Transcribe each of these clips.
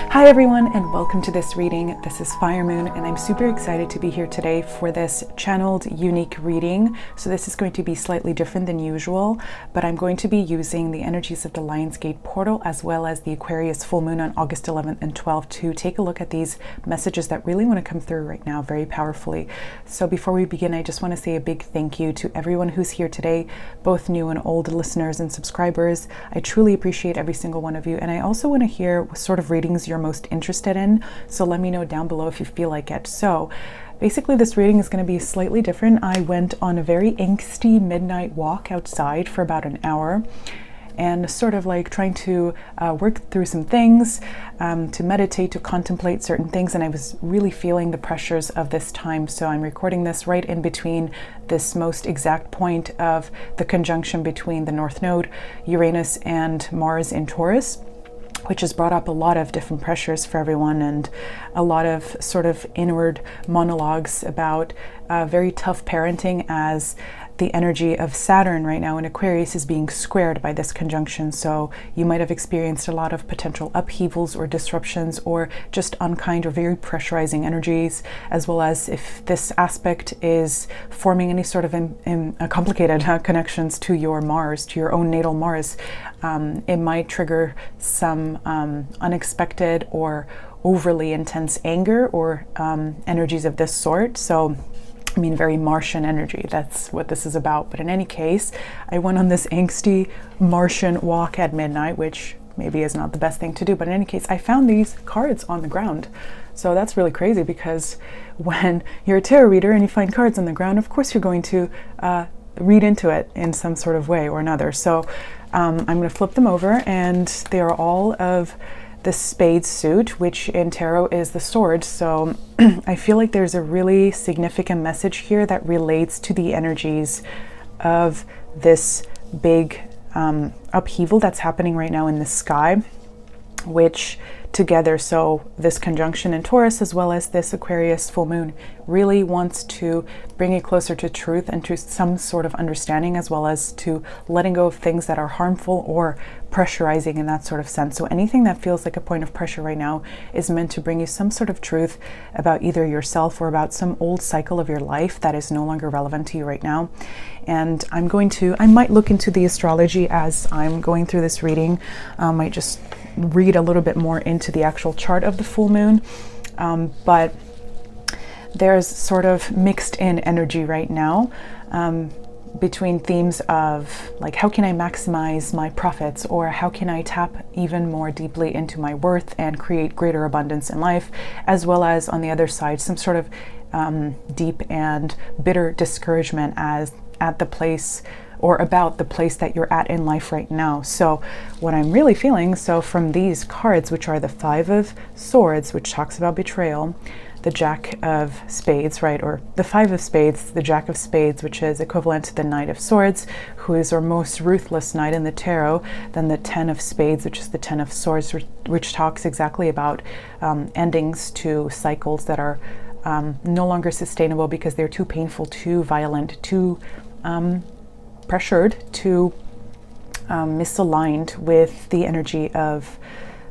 Hi everyone, and welcome to this reading. This is Fire Moon, and I'm super excited to be here today for this channeled unique reading. So this is going to be slightly different than usual, but I'm going to be using the energies of the Lionsgate portal as well as the Aquarius Full Moon on August 11th and 12th to take a look at these messages that really want to come through right now very powerfully. So before we begin, I just want to say a big thank you to everyone who's here today, both new and old listeners and subscribers. I truly appreciate every single one of you, and I also want to hear what sort of readings you're most interested in, so let me know down below if you feel like it. So basically this reading is going to be slightly different. I went on a very angsty midnight walk outside for about an hour and sort of like trying to work through some things, to meditate, to contemplate certain things, and I was really feeling the pressures of this time. So I'm recording this right in between this most exact point of the conjunction between the North Node, Uranus, and Mars in Taurus, which has brought up a lot of different pressures for everyone and a lot of sort of inward monologues about very tough parenting, as the energy of Saturn right now in Aquarius is being squared by this conjunction. So you might have experienced a lot of potential upheavals or disruptions or just unkind or very pressurizing energies, as well as if this aspect is forming any sort of complicated connections to your Mars, to your own natal Mars. It might trigger some unexpected or overly intense anger or energies of this sort. So I mean, very Martian energy. That's what this is about. But in any case, I went on this angsty Martian walk at midnight, which maybe is not the best thing to do. But in any case, I found these cards on the ground. So that's really crazy, because when you're a tarot reader and you find cards on the ground, of course you're going to read into it in some sort of way or another. So I'm going to flip them over, and they are all of the spades suit, which in tarot is the sword. So I feel like there's a really significant message here that relates to the energies of this big upheaval that's happening right now in the sky, which together, so this conjunction in Taurus as well as this Aquarius full moon really wants to bring it closer to truth and to some sort of understanding, as well as to letting go of things that are harmful or pressurizing in that sort of sense. So anything that feels like a point of pressure right now is meant to bring you some sort of truth about either yourself or about some old cycle of your life that is no longer relevant to you right now. And I might look into the astrology as I'm going through this reading. I might just read a little bit more into the actual chart of the full moon. But there's sort of mixed in energy right now between themes of like, how can I maximize my profits, or how can I tap even more deeply into my worth and create greater abundance in life, as well as on the other side, some sort of deep and bitter discouragement as at the place or about the place that you're at in life right now. So what I'm really feeling, so from these cards, which are the Five of Swords, which talks about betrayal, the Jack of Spades, right, or the Five of Spades, the Jack of Spades, which is equivalent to the Knight of Swords, who is our most ruthless knight in the tarot, then the Ten of Spades, which is the Ten of Swords, which talks exactly about endings to cycles that are no longer sustainable because they're too painful, too violent, too pressured, too misaligned with the energy of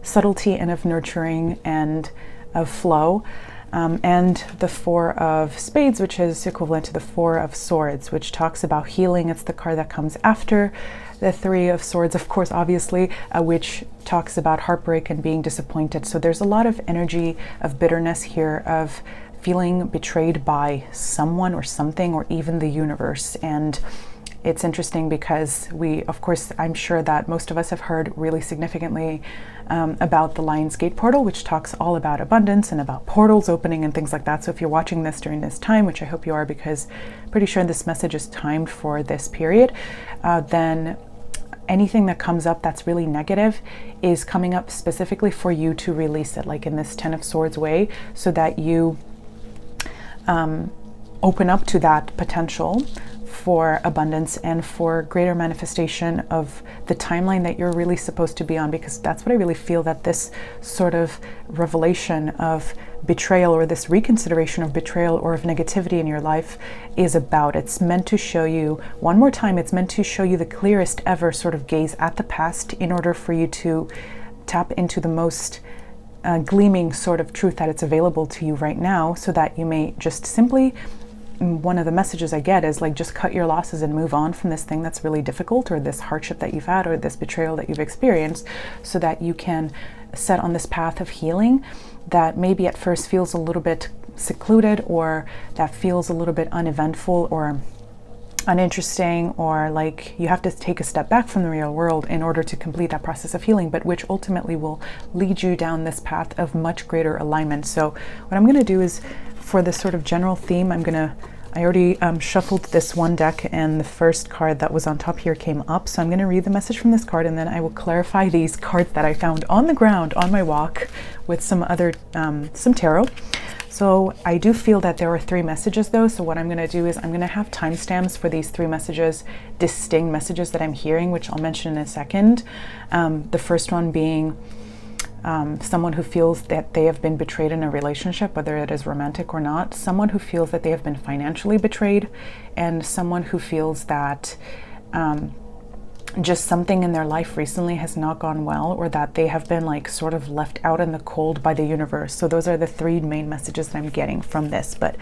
subtlety and of nurturing and of flow. And the Four of Spades, which is equivalent to the Four of Swords, which talks about healing. It's the card that comes after the Three of Swords, of course, obviously, which talks about heartbreak and being disappointed. So there's a lot of energy of bitterness here, of feeling betrayed by someone or something, or even the universe. And it's interesting because of course, I'm sure that most of us have heard really significantly about the Lionsgate portal, which talks all about abundance and about portals opening and things like that. So if you're watching this during this time, which I hope you are, because I'm pretty sure this message is timed for this period, then anything that comes up that's really negative is coming up specifically for you to release it, like in this Ten of Swords way, so that you open up to that potential for abundance and for greater manifestation of the timeline that you're really supposed to be on, because that's what I really feel that this sort of revelation of betrayal, or this reconsideration of betrayal or of negativity in your life, is about. It's meant to show you, one more time, it's meant to show you the clearest ever sort of gaze at the past in order for you to tap into the most gleaming sort of truth that it's available to you right now, so that you may just simply, one of the messages I get is like, just cut your losses and move on from this thing that's really difficult, or this hardship that you've had, or this betrayal that you've experienced, so that you can set on this path of healing that maybe at first feels a little bit secluded, or that feels a little bit uneventful or uninteresting, or like you have to take a step back from the real world in order to complete that process of healing, but which ultimately will lead you down this path of much greater alignment. So what I'm going to do is, for this sort of general theme, I already shuffled this one deck, and the first card that was on top here came up. So I'm going to read the message from this card, and then I will clarify these cards that I found on the ground on my walk with some other, some tarot. So I do feel that there are 3 messages though. So what I'm going to do is I'm going to have timestamps for these 3 messages, distinct messages that I'm hearing, which I'll mention in a second. The first one being someone who feels that they have been betrayed in a relationship, whether it is romantic or not, someone who feels that they have been financially betrayed, and someone who feels that just something in their life recently has not gone well, or that they have been like sort of left out in the cold by the universe. So those are the 3 main messages that I'm getting from this, but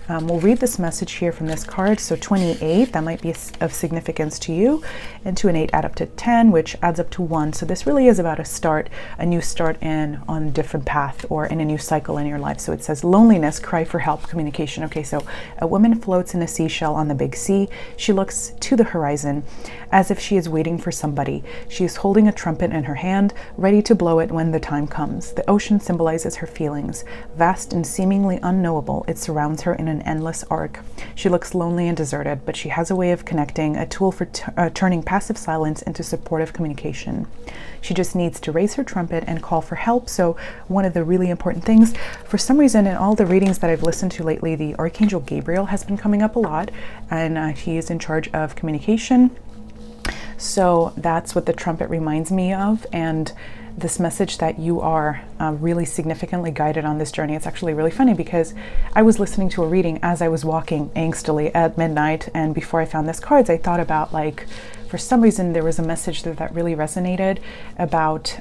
we'll read this message here from this card. So 28, that might be of significance to you, and 2 and 8 add up to 10, which adds up to 1. So this really is about a new start on a different path, or in a new cycle in your life. So it says loneliness, cry for help, communication. Okay, so a woman floats in a seashell on the big sea. She looks to the horizon as if she is waiting for somebody. She is holding a trumpet in her hand, ready to blow it when the time comes. The ocean symbolizes her feelings. Vast and seemingly unknowable, it surrounds her in an endless arc. She looks lonely and deserted, but she has a way of connecting, a tool for turning passive silence into supportive communication. She just needs to raise her trumpet and call for help. So one of the really important things, for some reason in all the readings that I've listened to lately, the Archangel Gabriel has been coming up a lot, and he is in charge of communication. So that's what the trumpet reminds me of, and this message that you are really significantly guided on this journey. It's actually really funny because I was listening to a reading as I was walking angstily at midnight, and before I found this cards, I thought about, like, for some reason there was a message that really resonated about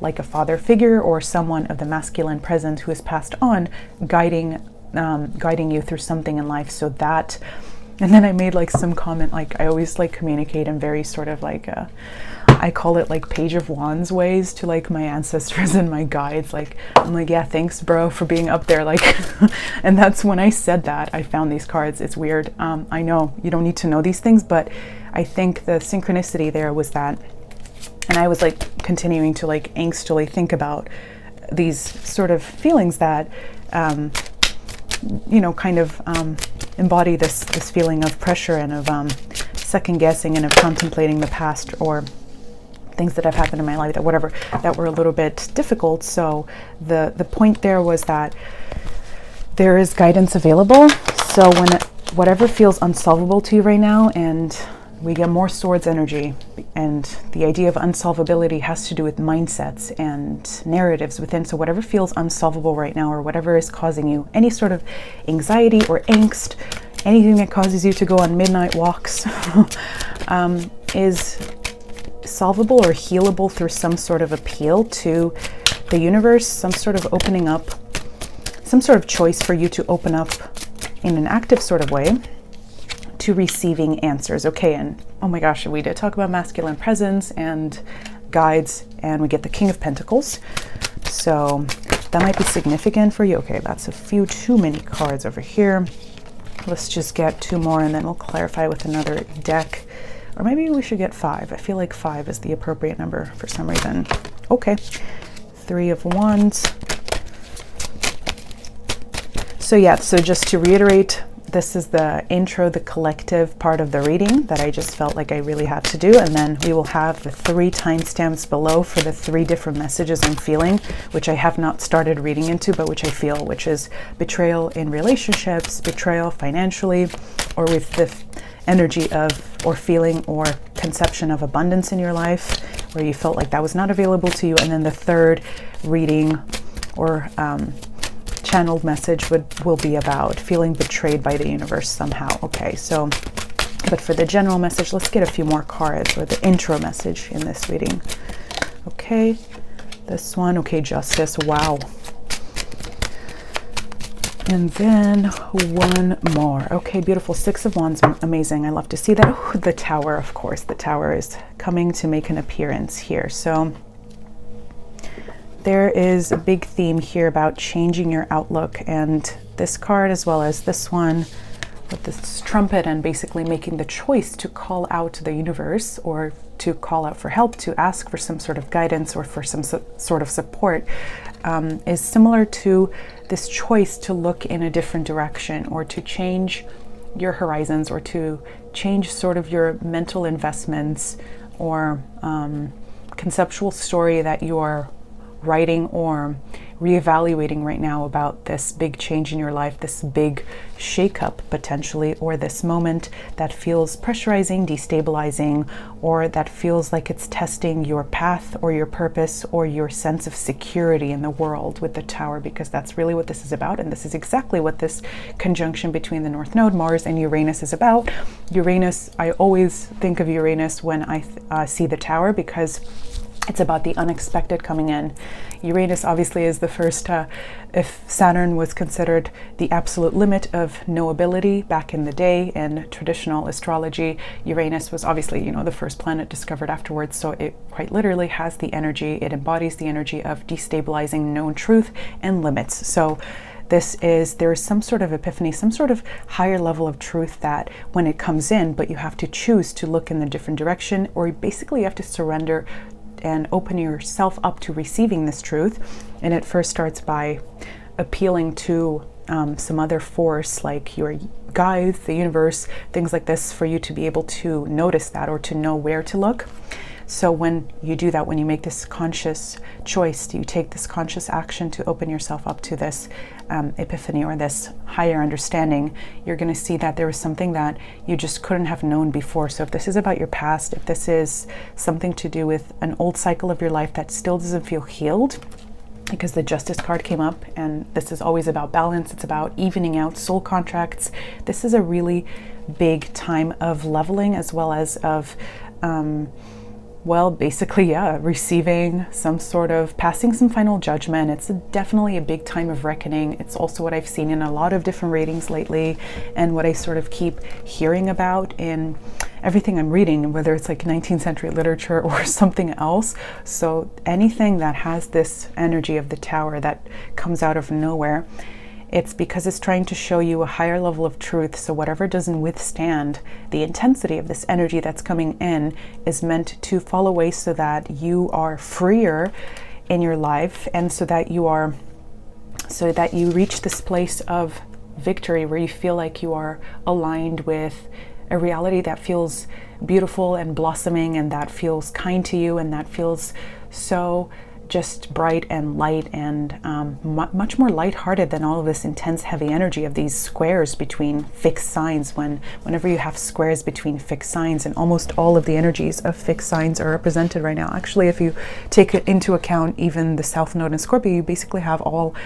like a father figure or someone of the masculine presence who has passed on, guiding you through something in life. So that, and then I made like some comment, like I always like communicate in very sort of like I call it like Page of Wands ways to like my ancestors and my guides. Like I'm like, yeah, thanks bro for being up there, like and that's when I said that I found these cards. It's weird. I know you don't need to know these things, but I think the synchronicity there was that, and I was like continuing to like angstily think about these sort of feelings that you know, kind of embody this feeling of pressure and of second guessing and of contemplating the past or things that have happened in my life that were a little bit difficult. So the point there was that there is guidance available. So whatever feels unsolvable to you right now, and we get more swords energy, and the idea of unsolvability has to do with mindsets and narratives within. So whatever feels unsolvable right now, or whatever is causing you any sort of anxiety or angst, anything that causes you to go on midnight walks is solvable or healable through some sort of appeal to the universe, some sort of opening up, some sort of choice for you to open up in an active sort of way to receiving answers. Okay, and oh my gosh, we did talk about masculine presence and guides, and we get the King of Pentacles. So that might be significant for you. Okay, that's a few too many cards over here. Let's just get 2 more and then we'll clarify with another deck. Or maybe we should get 5. I feel like 5 is the appropriate number for some reason. Okay, 3 of Wands. So yeah, so just to reiterate, this is the intro, the collective part of the reading that I just felt like I really have to do. And then we will have the 3 timestamps below for the 3 different messages I'm feeling, which I have not started reading into, but which I feel, which is betrayal in relationships, betrayal financially, or with the energy of, or feeling or conception of abundance in your life, where you felt like that was not available to you. And then the 3rd reading or channeled message will be about feeling betrayed by the universe somehow. Okay, so, but for the general message, let's get a few more cards, or the intro message in this reading. Okay, This one, okay, Justice, wow. And then one more. Okay, beautiful. Six of Wands, amazing. I love to see that. Oh, the Tower, of course. The Tower is coming to make an appearance here. So there is a big theme here about changing your outlook. And this card, as well as this one, with this trumpet, and basically making the choice to call out to the universe, or to call out for help, to ask for some sort of guidance or for some sort of support, is similar to this choice to look in a different direction, or to change your horizons, or to change sort of your mental investments, or conceptual story that you're writing or reevaluating right now about this big change in your life, this big shakeup potentially, or this moment that feels pressurizing, destabilizing, or that feels like it's testing your path or your purpose or your sense of security in the world with the Tower, because that's really what this is about. And this is exactly what this conjunction between the North Node, Mars, and Uranus is about. Uranus, I always think of Uranus when I see the Tower, because it's about the unexpected coming in. Uranus obviously is the first, if Saturn was considered the absolute limit of knowability back in the day in traditional astrology, Uranus was obviously, you know, the first planet discovered afterwards. So it quite literally has the energy, it embodies the energy of destabilizing known truth and limits. So there is some sort of epiphany, some sort of higher level of truth that when it comes in, but you have to choose to look in a different direction, or basically you have to surrender and open yourself up to receiving this truth. And it first starts by appealing to some other force, like your guides, the universe, things like this, for you to be able to notice that, or to know where to look. So when you do that, when you make this conscious choice, you take this conscious action to open yourself up to this epiphany, or this higher understanding, you're going to see that there is something that you just couldn't have known before. So if this is about your past, if this is something to do with an old cycle of your life that still doesn't feel healed, because the Justice card came up, and this is always about balance, it's about evening out soul contracts. This is a really big time of leveling, as well as of well, basically, yeah, receiving some sort of, passing some final judgment. It's definitely a big time of reckoning. It's also what I've seen in a lot of different readings lately, and what I sort of keep hearing about in everything I'm reading, whether it's like 19th century literature or something else. So anything that has this energy of the Tower that comes out of nowhere, it's because it's trying to show you a higher level of truth. So whatever doesn't withstand the intensity of this energy that's coming in is meant to fall away, so that you are freer in your life, and so that you reach this place of victory, where you feel like you are aligned with a reality that feels beautiful and blossoming, and that feels kind to you, and that feels so just bright and light, and much more lighthearted than all of this intense heavy energy of these squares between fixed signs. Whenever you have squares between fixed signs, and almost all of the energies of fixed signs are represented right now. Actually, if you take into account even the South Node in Scorpio, you basically have all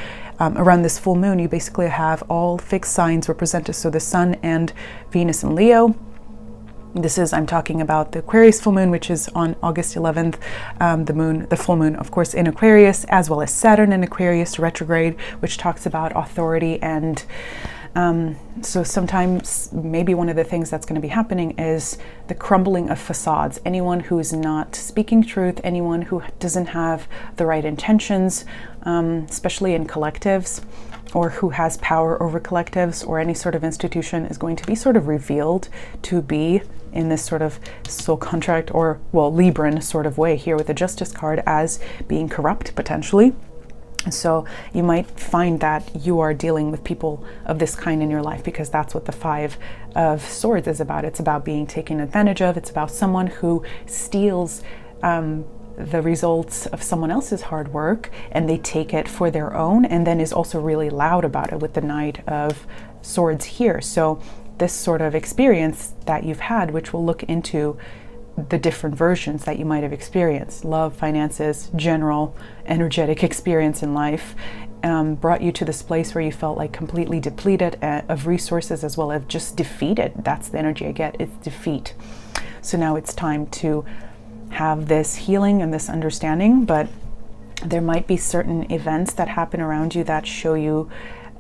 around this full moon, you basically have all fixed signs represented. So the Sun and Venus in Leo. I'm talking about the Aquarius Full Moon, which is on August 11th. The full moon, of course, in Aquarius, as well as Saturn in Aquarius retrograde, which talks about authority. And so sometimes maybe one of the things that's going to be happening is the crumbling of facades. Anyone who's not speaking truth, anyone who doesn't have the right intentions, especially in collectives, or who has power over collectives or any sort of institution, is going to be sort of revealed to be in this sort of soul contract, or, well, Libran sort of way here with the Justice card, as being corrupt potentially. So you might find that you are dealing with people of this kind in your life, because that's what the Five of Swords is about. It's about being taken advantage of. It's about someone who steals the results of someone else's hard work, and they take it for their own, and then is also really loud about it with the Knight of Swords here. So this sort of experience that you've had, which we'll look into the different versions that you might have experienced, love, finances, general energetic experience in life, brought you to this place where you felt like completely depleted of resources, as well as just defeated. That's the energy I get, it's defeat. So now it's time to have this healing and this understanding. But There might be certain events that happen around you that show you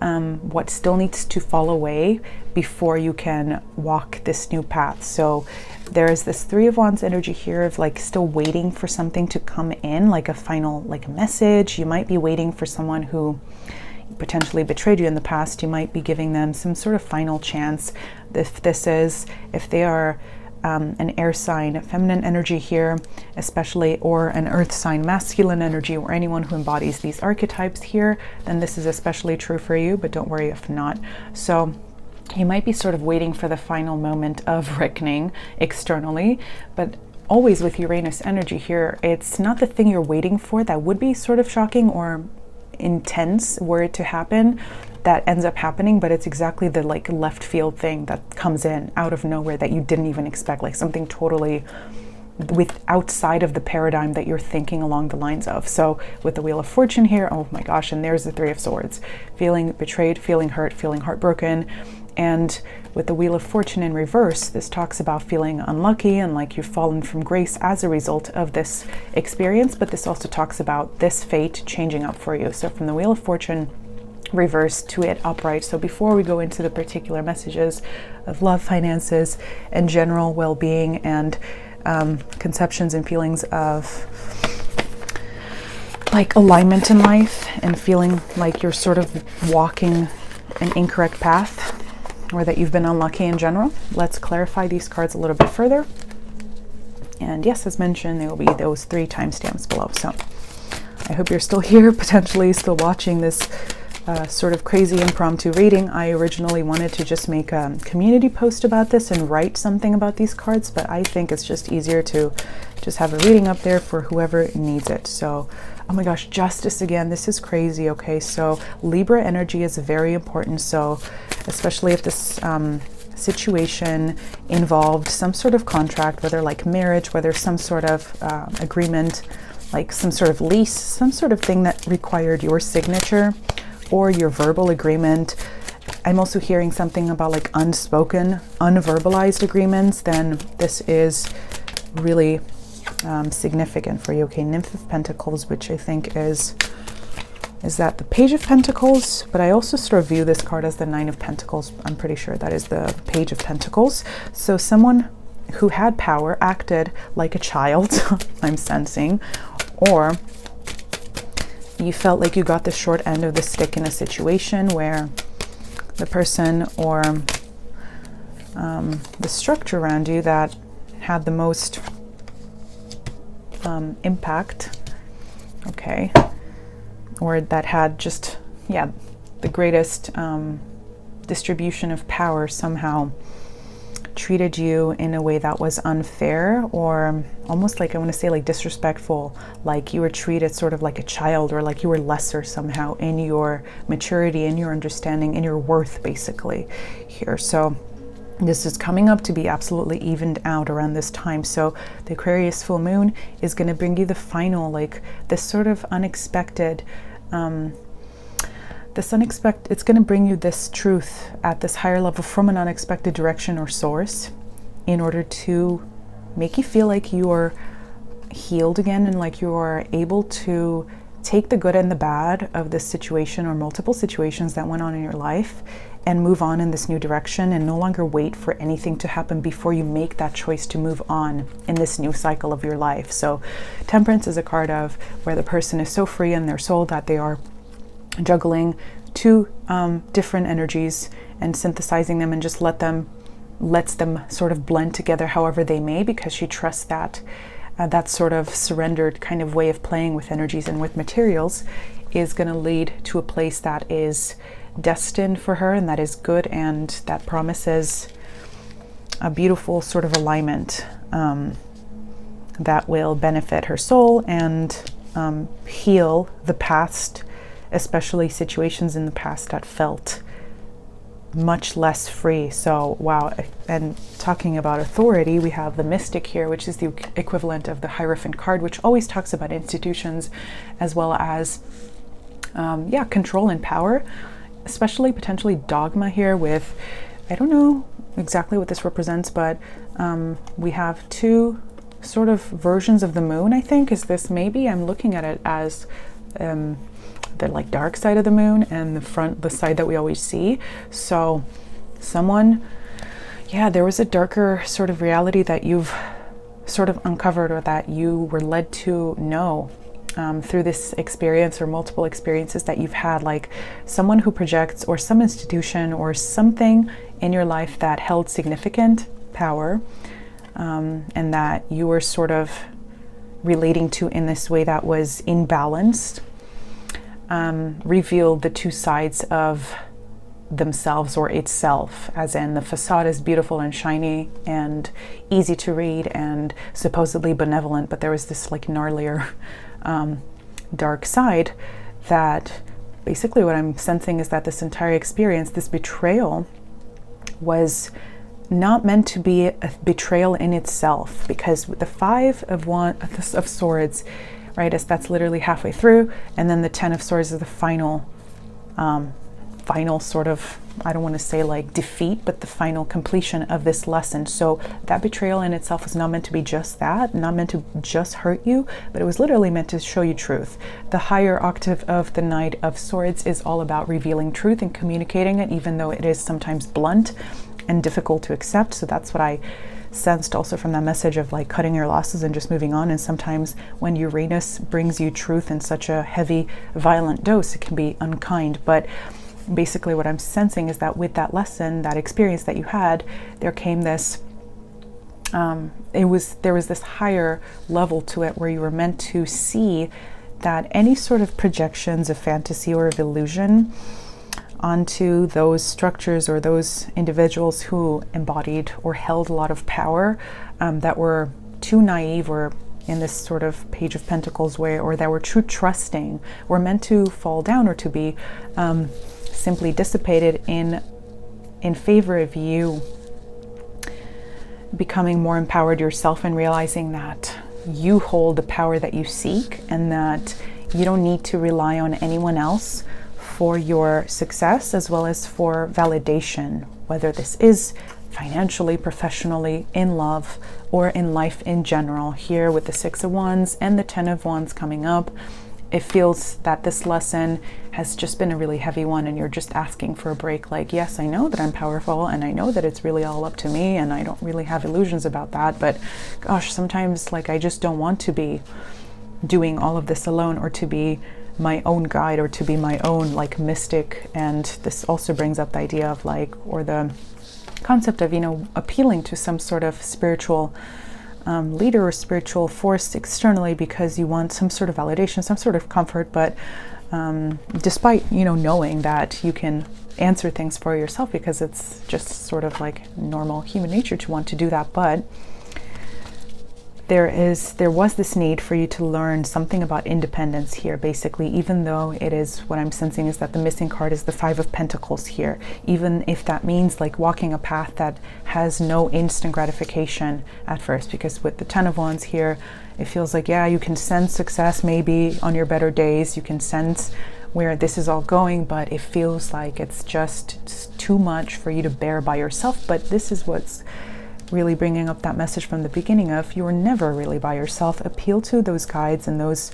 what still needs to fall away before you can walk this new path. So there's this Three of Wands energy here of like still waiting for something to come in, like a final, like a message. You might be waiting for someone who potentially betrayed you in the past. You might be giving them some sort of final chance. If they are an air sign, feminine energy here, especially, or an earth sign, masculine energy, or anyone who embodies these archetypes here, then this is especially true for you, but don't worry if not. So you might be sort of waiting for the final moment of reckoning externally, but always with Uranus energy here, it's not the thing you're waiting for that would be sort of shocking or intense were it to happen that ends up happening, but it's exactly the like left field thing that comes in out of nowhere that you didn't even expect, like something totally outside of the paradigm that you're thinking along the lines of. So with the Wheel of Fortune here, oh my gosh, and there's the Three of Swords, feeling betrayed, feeling hurt, feeling heartbroken. And with the Wheel of Fortune in reverse, this talks about feeling unlucky and like you've fallen from grace as a result of this experience, but this also talks about this fate changing up for you. So from the Wheel of Fortune reverse to it upright. So before we go into the particular messages of love, finances, and general well-being and conceptions and feelings of like alignment in life and feeling like you're sort of walking an incorrect path, or that you've been unlucky in general, let's clarify these cards a little bit further. And yes, as mentioned, there will be those 3 timestamps below. So I hope you're still here, potentially still watching this sort of crazy impromptu reading. I originally wanted to just make a community post about this and write something about these cards, but I think it's just easier to just have a reading up there for whoever needs it. So, oh my gosh, justice again. This is crazy. Okay, so Libra energy is very important. So especially if this situation involved some sort of contract, whether like marriage, whether some sort of agreement, like some sort of lease, some sort of thing that required your signature or your verbal agreement. I'm also hearing something about like unspoken, unverbalized agreements, then this is really significant for you. Okay, Nymph of Pentacles, which I think is that the Page of Pentacles, but I also sort of view this card as the Nine of Pentacles. I'm pretty sure that is the Page of Pentacles. So someone who had power acted like a child, I'm sensing, or you felt like you got the short end of the stick in a situation where the person or the structure around you that had the most impact, okay, or that had just, yeah, the greatest distribution of power somehow treated you in a way that was unfair, or almost like, I want to say like disrespectful, like you were treated sort of like a child, or like you were lesser somehow in your maturity, in your understanding, in your worth basically here. So this is coming up to be absolutely evened out around this time. So the Aquarius full moon is going to bring you the final, like this sort of unexpected, it's going to bring you this truth at this higher level from an unexpected direction or source in order to make you feel like you are healed again and like you are able to take the good and the bad of this situation or multiple situations that went on in your life and move on in this new direction, and no longer wait for anything to happen before you make that choice to move on in this new cycle of your life. So Temperance is a card of where the person is so free in their soul that they are juggling 2 different energies and synthesizing them, and just lets them sort of blend together however they may, because she trusts that that sort of surrendered kind of way of playing with energies and with materials is going to lead to a place that is destined for her and that is good, and that promises a beautiful sort of alignment that will benefit her soul and heal the past, especially situations in the past that felt much less free. So wow. And talking about authority, we have the Mystic here, which is the equivalent of the Hierophant card, which always talks about institutions as well as control and power, especially potentially dogma here with, I don't know exactly what this represents, but we have 2 sort of versions of the moon, I think. Is this, maybe I'm looking at it as the like dark side of the moon and the side that we always see. So someone, yeah, there was a darker sort of reality that you've sort of uncovered, or that you were led to know through this experience or multiple experiences that you've had, like someone who projects, or some institution or something in your life that held significant power, and that you were sort of relating to in this way that was imbalanced, revealed the two sides of themselves or itself, as in the facade is beautiful and shiny and easy to read and supposedly benevolent, but there was this like gnarlier dark side. That basically what I'm sensing is that this entire experience, this betrayal, was not meant to be a betrayal in itself, because with the Five of Swords, right, as that's literally halfway through, and then the Ten of Swords is the final sort of, I don't want to say like defeat, but the final completion of this lesson. So that betrayal in itself was not meant to be just that, not meant to just hurt you, but it was literally meant to show you truth. The higher octave of the Knight of Swords is all about revealing truth and communicating it, even though it is sometimes blunt and difficult to accept. So that's what I sensed also from that message of like cutting your losses and just moving on. And sometimes when Uranus brings you truth in such a heavy, violent dose, it can be unkind. But basically what I'm sensing is that with that lesson, that experience that you had, there came this, there was this higher level to it, where you were meant to see that any sort of projections of fantasy or of illusion onto those structures or those individuals who embodied or held a lot of power, that were too naive, or in this sort of Page of Pentacles way, or that were too trusting, were meant to fall down, or to be simply dissipated in favor of you becoming more empowered yourself and realizing that you hold the power that you seek, and that you don't need to rely on anyone else for your success, as well as for validation, whether this is financially, professionally, in love, or in life in general. Here with the Six of Wands and the Ten of Wands coming up, it feels that this lesson has just been a really heavy one, and you're just asking for a break. Like, yes, I know that I'm powerful, and I know that it's really all up to me, and I don't really have illusions about that, but gosh, sometimes like I just don't want to be doing all of this alone, or to be my own guide, or to be my own like mystic. And this also brings up the idea of like, or the concept of, you know, appealing to some sort of spiritual leader or spiritual force externally, because you want some sort of validation, some sort of comfort. But despite, you know, knowing that you can answer things for yourself, because it's just sort of like normal human nature to want to do that, but there was this need for you to learn something about independence here, basically, even though it is, what I'm sensing is that the missing card is the Five of Pentacles here. Even if that means like walking a path that has no instant gratification at first, because with the Ten of Wands here, it feels like, yeah, you can sense success maybe on your better days, you can sense where this is all going, but it feels like it's just too much for you to bear by yourself. But this is what's really bringing up that message from the beginning of, you were never really by yourself. Appeal to those guides and those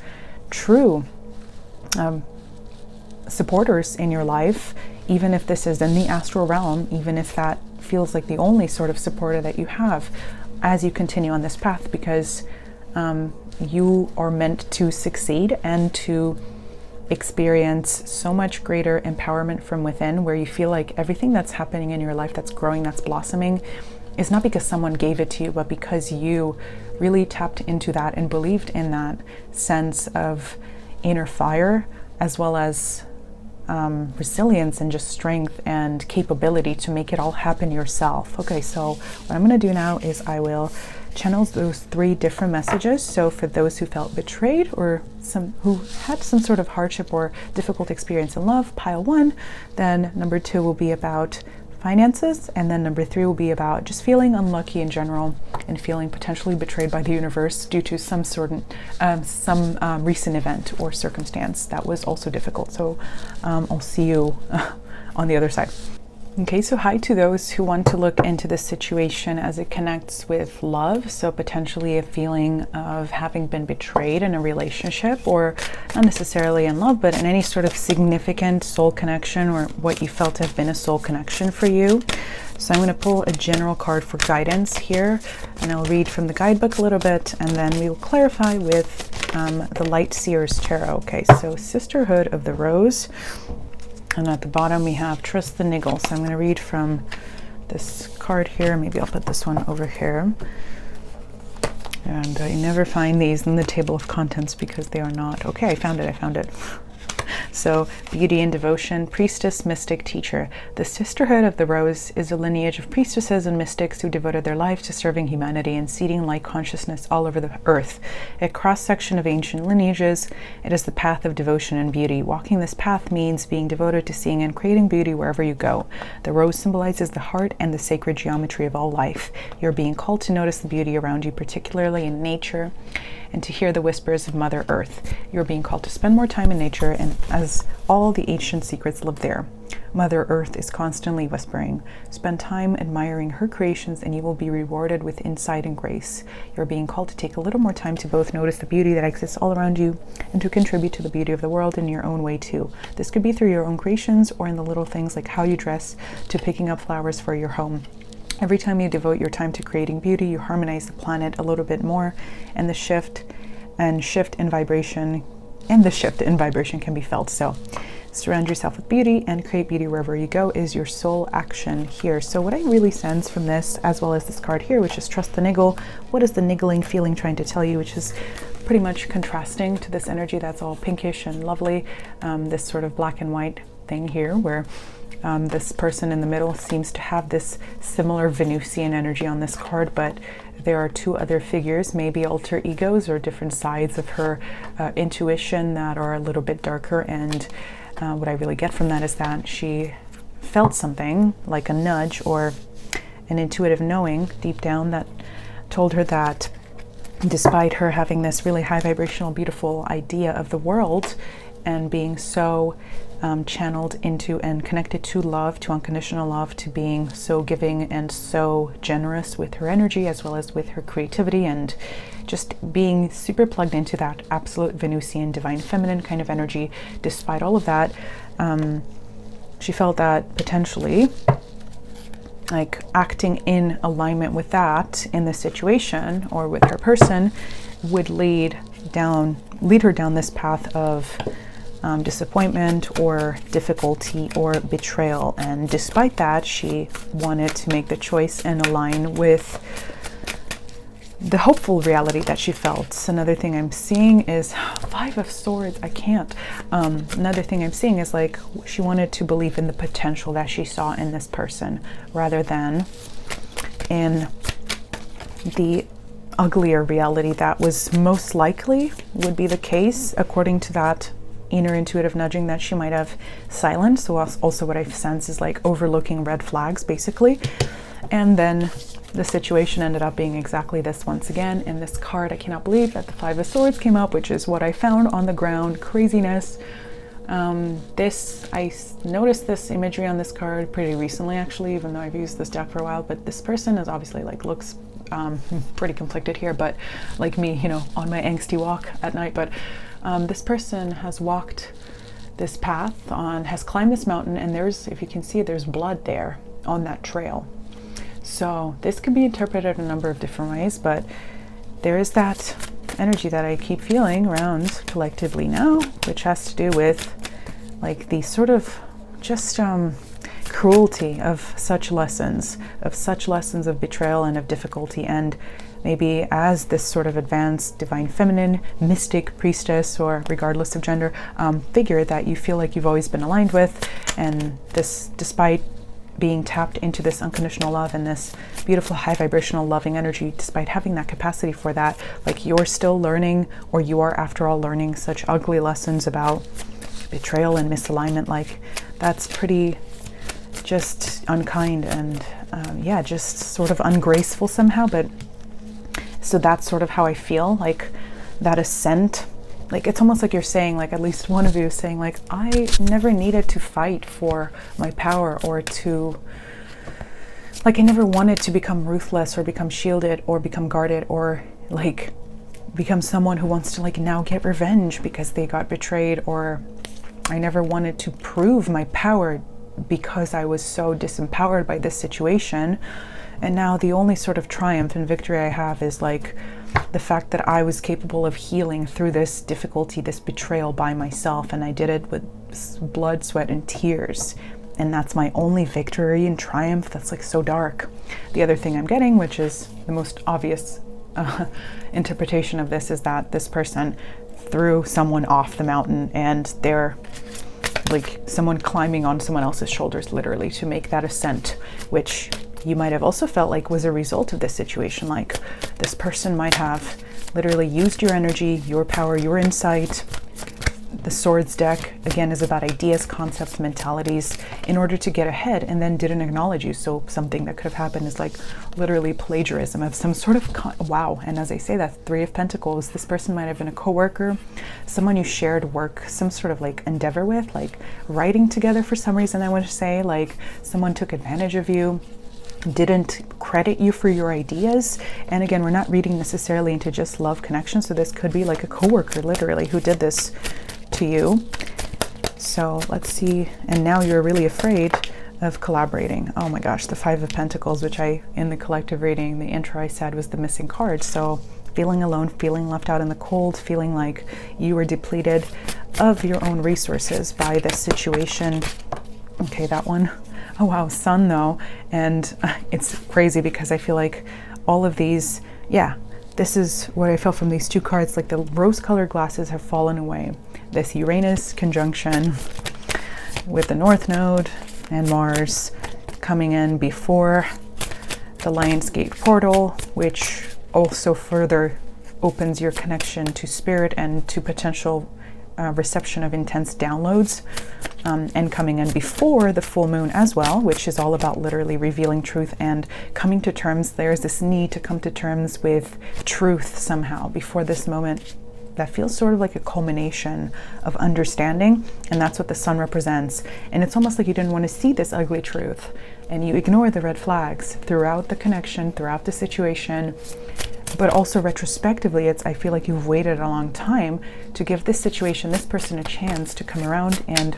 true supporters in your life, even if this is in the astral realm, even if that feels like the only sort of supporter that you have as you continue on this path, because you are meant to succeed and to experience so much greater empowerment from within, where you feel like everything that's happening in your life, that's growing, that's blossoming, is not because someone gave it to you, but because you really tapped into that and believed in that sense of inner fire, as well as resilience and just strength and capability to make it all happen yourself. Okay, so what I'm going to do now is I will channel those three different messages. So for those who felt betrayed, or some who had some sort of hardship or difficult experience in love, pile one. Then number two will be about finances, and then number three will be about just feeling unlucky in general and feeling potentially betrayed by the universe due to some recent event or circumstance that was also difficult. So I'll see you on the other side. Okay, so hi to those who want to look into this situation as it connects with love. So potentially a feeling of having been betrayed in a relationship, or not necessarily in love, but in any sort of significant soul connection, or what you felt to have been a soul connection for you. So I'm going to pull a general card for guidance here, and I'll read from the guidebook a little bit, and then we will clarify with the Light Seer's Tarot. Okay, so Sisterhood of the Rose. And at the bottom we have Trust the Niggle. So I'm going to read from this card here. Maybe I'll put this one over here. And I never find these in the table of contents because they are not. Okay, I found it. So, beauty and devotion, priestess, mystic, teacher. The Sisterhood of the Rose is a lineage of priestesses and mystics who devoted their lives to serving humanity and seeding light consciousness all over the earth. A cross-section of ancient lineages, it is the path of devotion and beauty. Walking this path means being devoted to seeing and creating beauty wherever you go. The rose symbolizes the heart and the sacred geometry of all life. You're being called to notice the beauty around you, particularly in nature, and to hear the whispers of Mother Earth. You're being called to spend more time in nature, and as all the ancient secrets live there. Mother Earth is constantly whispering. Spend time admiring her creations and you will be rewarded with insight and grace. You're being called to take a little more time to both notice the beauty that exists all around you and to contribute to the beauty of the world in your own way too. This could be through your own creations or in the little things like how you dress to picking up flowers for your home. Every time you devote your time to creating beauty, you harmonize the planet a little bit more, and the shift in vibration can be felt. So surround yourself with beauty and create beauty wherever you go is your soul action here. So what I really sense from this, as well as this card here, which is Trust the Niggle, what is the niggling feeling trying to tell you, which is pretty much contrasting to this energy that's all pinkish and lovely, this sort of black and white thing here, where this person in the middle seems to have this similar Venusian energy on this card, but there are two other figures, maybe alter egos or different sides of her intuition that are a little bit darker. And what I really get from that is that she felt something like a nudge or an intuitive knowing deep down that told her that despite her having this really high vibrational, beautiful idea of the world and being so channeled into and connected to love, to unconditional love, to being so giving and so generous with her energy as well as with her creativity, and just being super plugged into that absolute Venusian divine feminine kind of energy. Despite all of that, she felt that potentially like acting in alignment with that in the situation or with her person would lead her down this path of disappointment or difficulty or betrayal. And despite that, she wanted to make the choice and align with the hopeful reality that she felt. Another thing I'm seeing is Five of Swords. I can't. Another thing I'm seeing is like she wanted to believe in the potential that she saw in this person rather than in the uglier reality that was most likely would be the case according to that inner intuitive nudging that she might have silenced. So also what I sense is like overlooking red flags basically. And then the situation ended up being exactly this once again. In this card, I cannot believe that the Five of Swords came up, which is what I found on the ground. Craziness. I noticed this imagery on this card pretty recently actually, even though I've used this deck for a while, but this person is obviously like looks pretty conflicted here, but like me, you know, on my angsty walk at night. But this person has walked this path has climbed this mountain, and there's, if you can see, there's blood there on that trail. So this could be interpreted a number of different ways, but there is that energy that I keep feeling around collectively now, which has to do with like the sort of just cruelty of such lessons of betrayal and of difficulty. And maybe as this sort of advanced divine feminine, mystic, priestess, or regardless of gender, figure that you feel like you've always been aligned with, and this, despite being tapped into this unconditional love and this beautiful high vibrational loving energy, despite having that capacity for that, like you're still learning, or you are after all learning such ugly lessons about betrayal and misalignment. Like that's pretty just unkind and yeah, just sort of ungraceful somehow. But so that's sort of how I feel, like that ascent like, it's almost like you're saying, like, at least one of you is saying, like, I never needed to fight for my power, or to, like, I never wanted to become ruthless or become shielded or become guarded, or like become someone who wants to like now get revenge because they got betrayed, or I never wanted to prove my power because I was so disempowered by this situation. And now the only sort of triumph and victory I have is like the fact that I was capable of healing through this difficulty, this betrayal by myself, and I did it with blood, sweat, and tears. And that's my only victory and triumph. That's like so dark. The other thing I'm getting, which is the most obvious interpretation of this, is that this person threw someone off the mountain, and they're like someone climbing on someone else's shoulders, literally, to make that ascent, which you might have also felt like was a result of this situation. Like this person might have literally used your energy, your power, your insight. The Swords deck, again, is about ideas, concepts, mentalities, in order to get ahead, and then didn't acknowledge you. So something that could have happened is like literally plagiarism of some sort of wow. And as I say that, Three of Pentacles, this person might have been a coworker, someone you shared work, some sort of like endeavor with, like writing together for some reason. I want to say like someone took advantage of you, didn't credit you for your ideas. And again, we're not reading necessarily into just love connection. So this could be like a coworker literally who did this to you. So let's see. And now you're really afraid of collaborating. Oh my gosh, the Five of Pentacles, which in the collective reading, the intro I said was the missing card. So feeling alone, feeling left out in the cold, feeling like you were depleted of your own resources by this situation. Okay, that one. Oh wow, Sun though. And it's crazy because I feel like all of these, yeah, this is what I felt from these two cards. Like the rose-colored glasses have fallen away. This Uranus conjunction with the North Node and Mars coming in before the Lion's Gate portal, which also further opens your connection to spirit and to potential reception of intense downloads, and coming in before the full moon as well, which is all about literally revealing truth and coming to terms. There's this need to come to terms with truth somehow before this moment that feels sort of like a culmination of understanding, and that's what the Sun represents. And it's almost like you didn't want to see this ugly truth, and you ignore the red flags throughout the connection, throughout the situation. But also retrospectively, I feel like you've waited a long time to give this situation, this person, a chance to come around and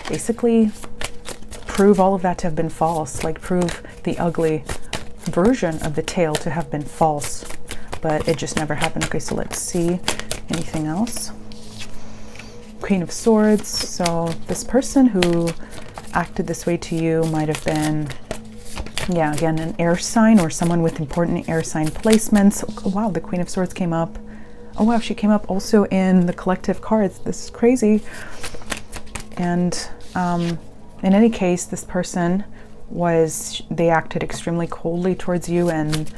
basically prove all of that to have been false, like prove the ugly version of the tale to have been false. But it just never happened. Okay, so let's see anything else. Queen of Swords. So this person who acted this way to you might have been, yeah, again, an air sign or someone with important air sign placements. Oh, wow, the Queen of Swords came up. Oh wow, she came up also in the collective cards. This is crazy. And in any case, this person they acted extremely coldly towards you, and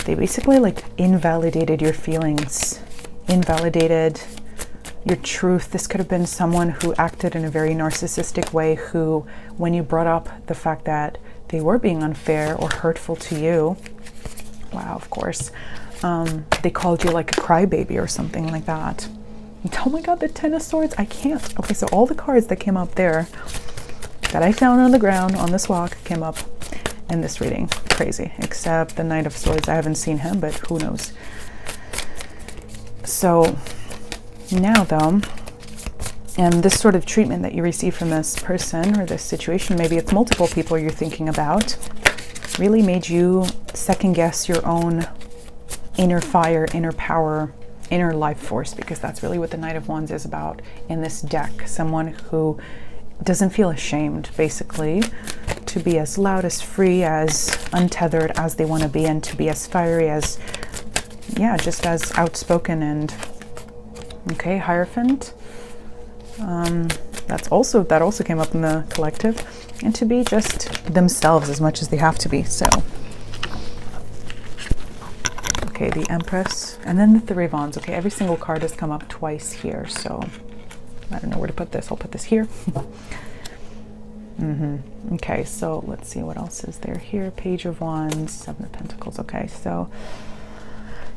they basically like invalidated your feelings, invalidated your truth. This could have been someone who acted in a very narcissistic way, who, when you brought up the fact that they were being unfair or hurtful to you, wow, of course, they called you like a crybaby or something like that. Oh my God, the Ten of Swords, I can't. Okay, so all the cards that came up there that I found on the ground on this walk came up in this reading. Crazy. Except the Knight of Swords. I haven't seen him, but who knows. So now though, and this sort of treatment that you receive from this person or this situation, maybe it's multiple people you're thinking about, really made you second guess your own inner fire, inner power, inner life force, because that's really what the Knight of Wands is about in this deck. Someone who doesn't feel ashamed, basically, to be as loud, as free, as untethered as they want to be, and to be as fiery as, yeah, just as outspoken. And okay, Hierophant, that also came up in the collective, and to be just themselves as much as they have to be. So okay, the Empress, and then the Three of Wands. Okay, every single card has come up twice here, so I don't know where to put this. I'll put this here. Okay, so let's see what else is there here. Page of Wands, Seven of Pentacles. Okay, so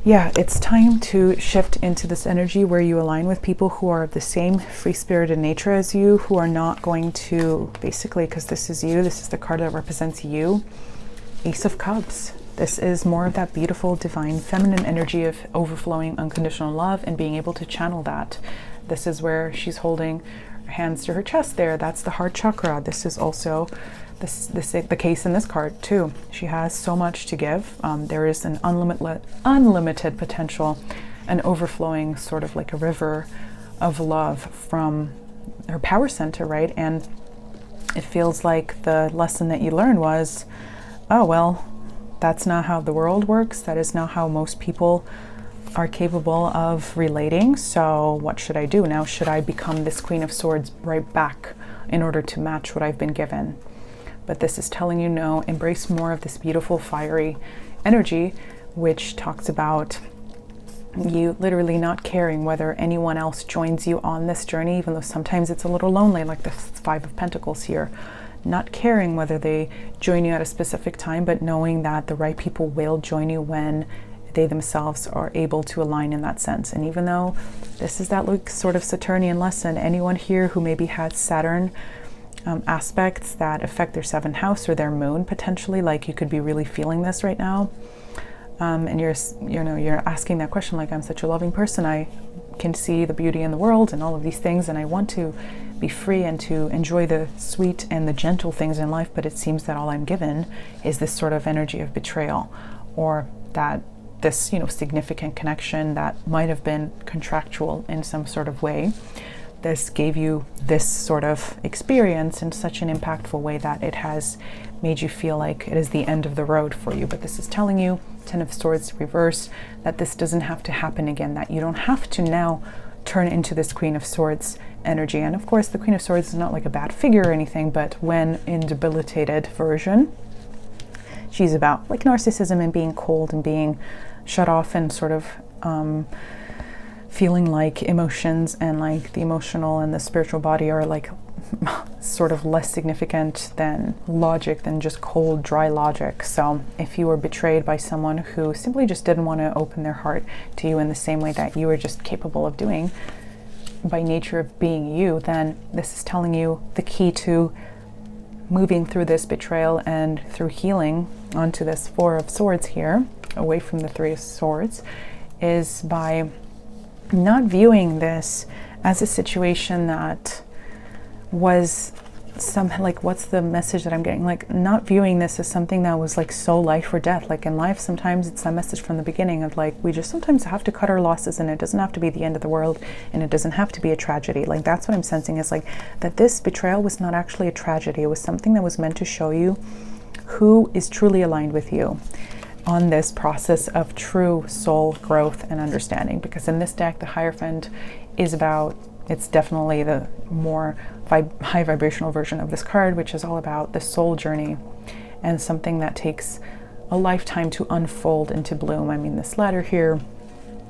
yeah, it's time to shift into this energy where you align with people who are of the same free-spirited nature as you, who are not going to, basically, because this is you, this is the card that represents you, Ace of Cups. This is more of that beautiful, divine, feminine energy of overflowing unconditional love and being able to channel that. This is where she's holding her hands to her chest there. That's the heart chakra. This is also the case in this card too. She has so much to give. There is an unlimited potential, an overflowing sort of like a river of love from her power center, right? And it feels like the lesson that you learned was, oh, well, that's not how the world works. That is not how most people are capable of relating. So what should I do now? Should I become this Queen of Swords right back in order to match what I've been given? But this is telling you no, embrace more of this beautiful fiery energy, which talks about you literally not caring whether anyone else joins you on this journey, even though sometimes it's a little lonely, like the Five of Pentacles here. Not caring whether they join you at a specific time, but knowing that the right people will join you when they themselves are able to align in that sense. And even though this is that like sort of Saturnian lesson, anyone here who maybe had Saturn aspects that affect their 7th house or their moon potentially, like you could be really feeling this right now, and you're asking that question, like, I'm such a loving person, I can see the beauty in the world and all of these things, and I want to be free and to enjoy the sweet and the gentle things in life, but it seems that all I'm given is this sort of energy of betrayal, or that this significant connection that might have been contractual in some sort of way. This gave you this sort of experience in such an impactful way that it has made you feel like it is the end of the road for you. But this is telling you, Ten of Swords reverse, that this doesn't have to happen again, that you don't have to now turn into this Queen of Swords energy. And of course, the Queen of Swords is not like a bad figure or anything, but when in debilitated version, she's about like narcissism and being cold and being shut off and sort of feeling like emotions and like the emotional and the spiritual body are like sort of less significant than logic, than just cold, dry logic. So if you were betrayed by someone who simply just didn't want to open their heart to you in the same way that you were just capable of doing by nature of being you, then this is telling you the key to moving through this betrayal and through healing onto this Four of Swords here, away from the Three of Swords, is by not viewing this as a situation that was some, like, what's the message that I'm getting? Like, not viewing this as something that was like so life or death. Like in life, sometimes it's that message from the beginning of like, we just sometimes have to cut our losses, and it doesn't have to be the end of the world, and it doesn't have to be a tragedy. Like, that's what I'm sensing, is like that this betrayal was not actually a tragedy. It was something that was meant to show you who is truly aligned with you on this process of true soul growth and understanding. Because in this deck, the Hierophant is about, it's definitely the more high vibrational version of this card, which is all about the soul journey and something that takes a lifetime to unfold into bloom. I mean, this ladder here,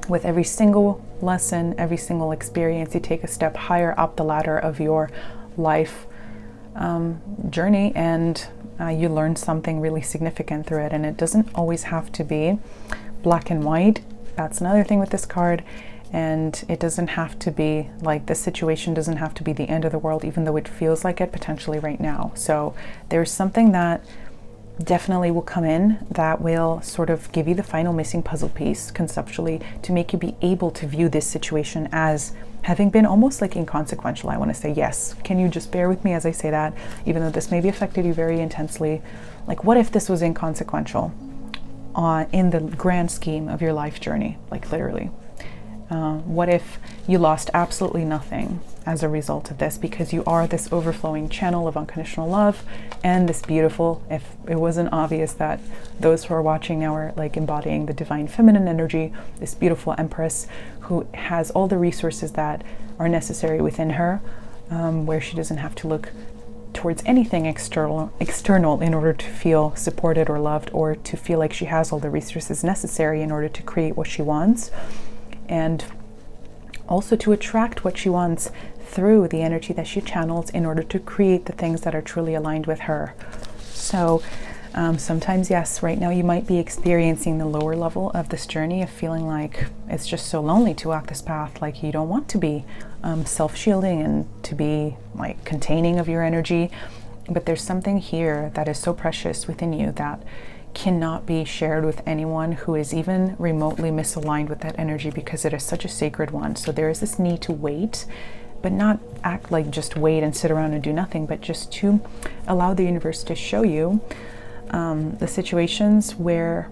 with every single lesson, every single experience, you take a step higher up the ladder of your life journey, and you learn something really significant through it. And it doesn't always have to be black and white. That's another thing with this card. And it doesn't have to be like, this situation doesn't have to be the end of the world, even though it feels like it potentially right now. So there's something that definitely will come in that will sort of give you the final missing puzzle piece conceptually to make you be able to view this situation as having been almost like inconsequential. I want to say, yes, can you just bear with me as I say that, even though this maybe affected you very intensely? Like, what if this was inconsequential in the grand scheme of your life journey? Like, literally. What if you lost absolutely nothing as a result of this, because you are this overflowing channel of unconditional love and this beautiful, if it wasn't obvious that those who are watching now are like embodying the divine feminine energy, this beautiful empress who has all the resources that are necessary within her, where she doesn't have to look towards anything external in order to feel supported or loved, or to feel like she has all the resources necessary in order to create what she wants, and also to attract what she wants through the energy that she channels in order to create the things that are truly aligned with her. So Sometimes, yes, right now you might be experiencing the lower level of this journey of feeling like it's just so lonely to walk this path, like you don't want to be self-shielding and to be like containing of your energy. But there's something here that is so precious within you that cannot be shared with anyone who is even remotely misaligned with that energy, because it is such a sacred one. So there is this need to wait, but not act like just wait and sit around and do nothing, but just to allow the universe to show you the situations where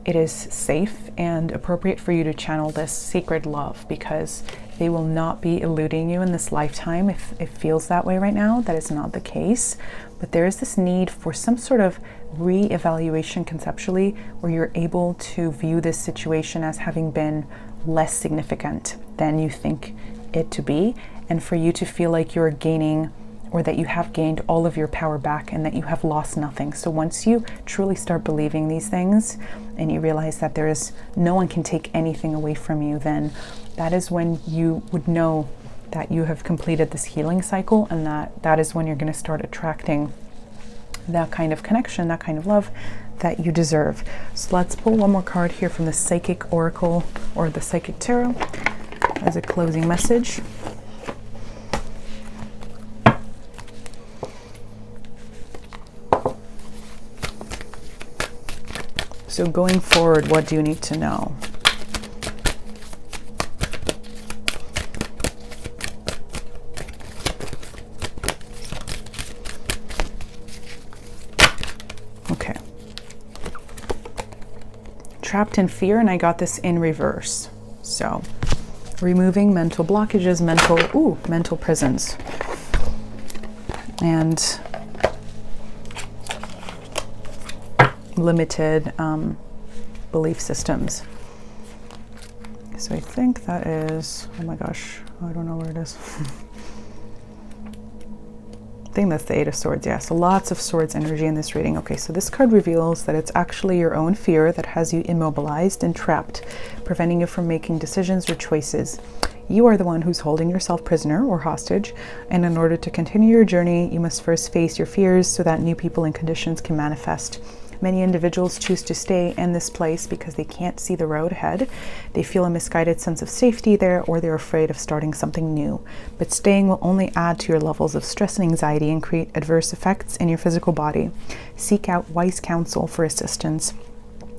it is safe and appropriate for you to channel this sacred love, because they will not be eluding you in this lifetime. If it feels that way right now, that is not the case. But there is this need for some sort of re-evaluation conceptually, where you're able to view this situation as having been less significant than you think it to be, and for you to feel like you're gaining, or that you have gained all of your power back and that you have lost nothing. So once you truly start believing these things and you realize that there is no one can take anything away from you, then that is when you would know that you have completed this healing cycle, and that is when you're going to start attracting that kind of connection, that kind of love that you deserve. So let's pull one more card here from the Psychic Oracle, or the Psychic Tarot, as a closing message. So going forward, what do you need to know? Okay. Trapped in fear, and I got this in reverse. So removing mental blockages, mental prisons. And limited belief systems. So I think that is, oh my gosh, I don't know where it is. I think that's the Eight of Swords. Yeah, so lots of swords energy in this reading. Okay, so this card reveals that it's actually your own fear that has you immobilized and trapped, preventing you from making decisions or choices. You are the one who's holding yourself prisoner or hostage, and in order to continue your journey, you must first face your fears so that new people and conditions can manifest. Many individuals choose to stay in this place because they can't see the road ahead. They feel a misguided sense of safety there, or they're afraid of starting something new. But staying will only add to your levels of stress and anxiety and create adverse effects in your physical body. Seek out wise counsel for assistance.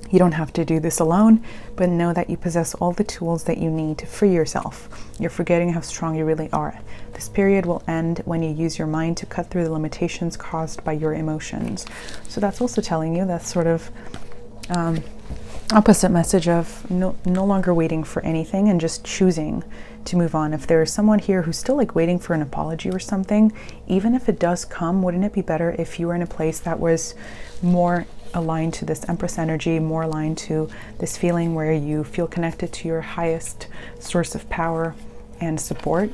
You don't have to do this alone, but know that you possess all the tools that you need to free yourself. You're forgetting how strong you really are. This period will end when you use your mind to cut through the limitations caused by your emotions. So that's also telling you that sort of opposite message of no longer waiting for anything and just choosing to move on. If there's someone here who's still like waiting for an apology or something, even if it does come, wouldn't it be better if you were in a place that was more aligned to this Empress energy, more aligned to this feeling where you feel connected to your highest source of power and support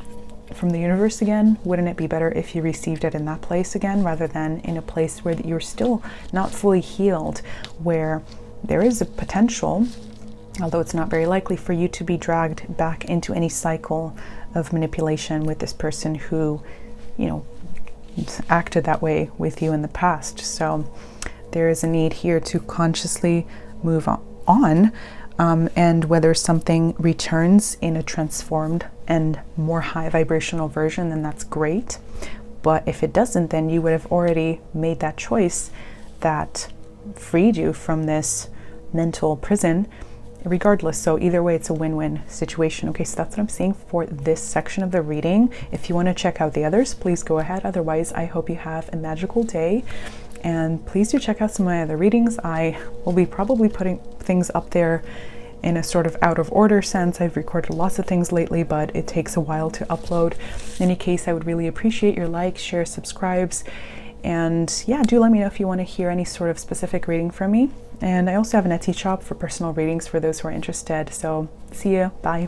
from the universe again? Wouldn't it be better if you received it in that place again, rather than in a place where you're still not fully healed, where there is a potential, although it's not very likely, for you to be dragged back into any cycle of manipulation with this person who, you know, acted that way with you in the past. So there is a need here to consciously move on, and whether something returns in a transformed and more high vibrational version, then that's great. But if it doesn't, then you would have already made that choice that freed you from this mental prison regardless. So either way, it's a win-win situation. Okay, so that's what I'm seeing for this section of the reading. If you want to check out the others, please go ahead. Otherwise, I hope you have a magical day. And please do check out some of my other readings. I will be probably putting things up there in a sort of out of order sense. I've recorded lots of things lately, but it takes a while to upload. In any case, I would really appreciate your likes, shares, subscribes. And yeah, do let me know if you want to hear any sort of specific reading from me. And I also have an Etsy shop for personal readings for those who are interested. So see you. Bye.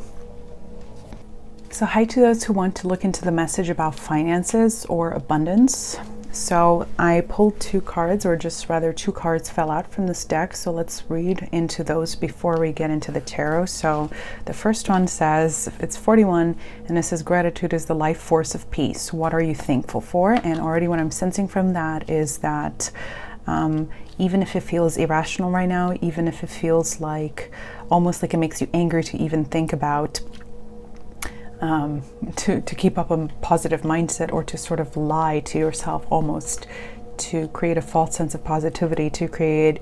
So hi to those who want to look into the message about finances or abundance. So I pulled two cards, or just rather two cards fell out from this deck. So let's read into those before we get into the tarot. So the first one says, it's 41, and it says, gratitude is the life force of peace. What are you thankful for? And already what I'm sensing from that is that even if it feels irrational right now, even if it feels like almost like it makes you angry to even think about to keep up a positive mindset, or to sort of lie to yourself, almost to create a false sense of positivity, to create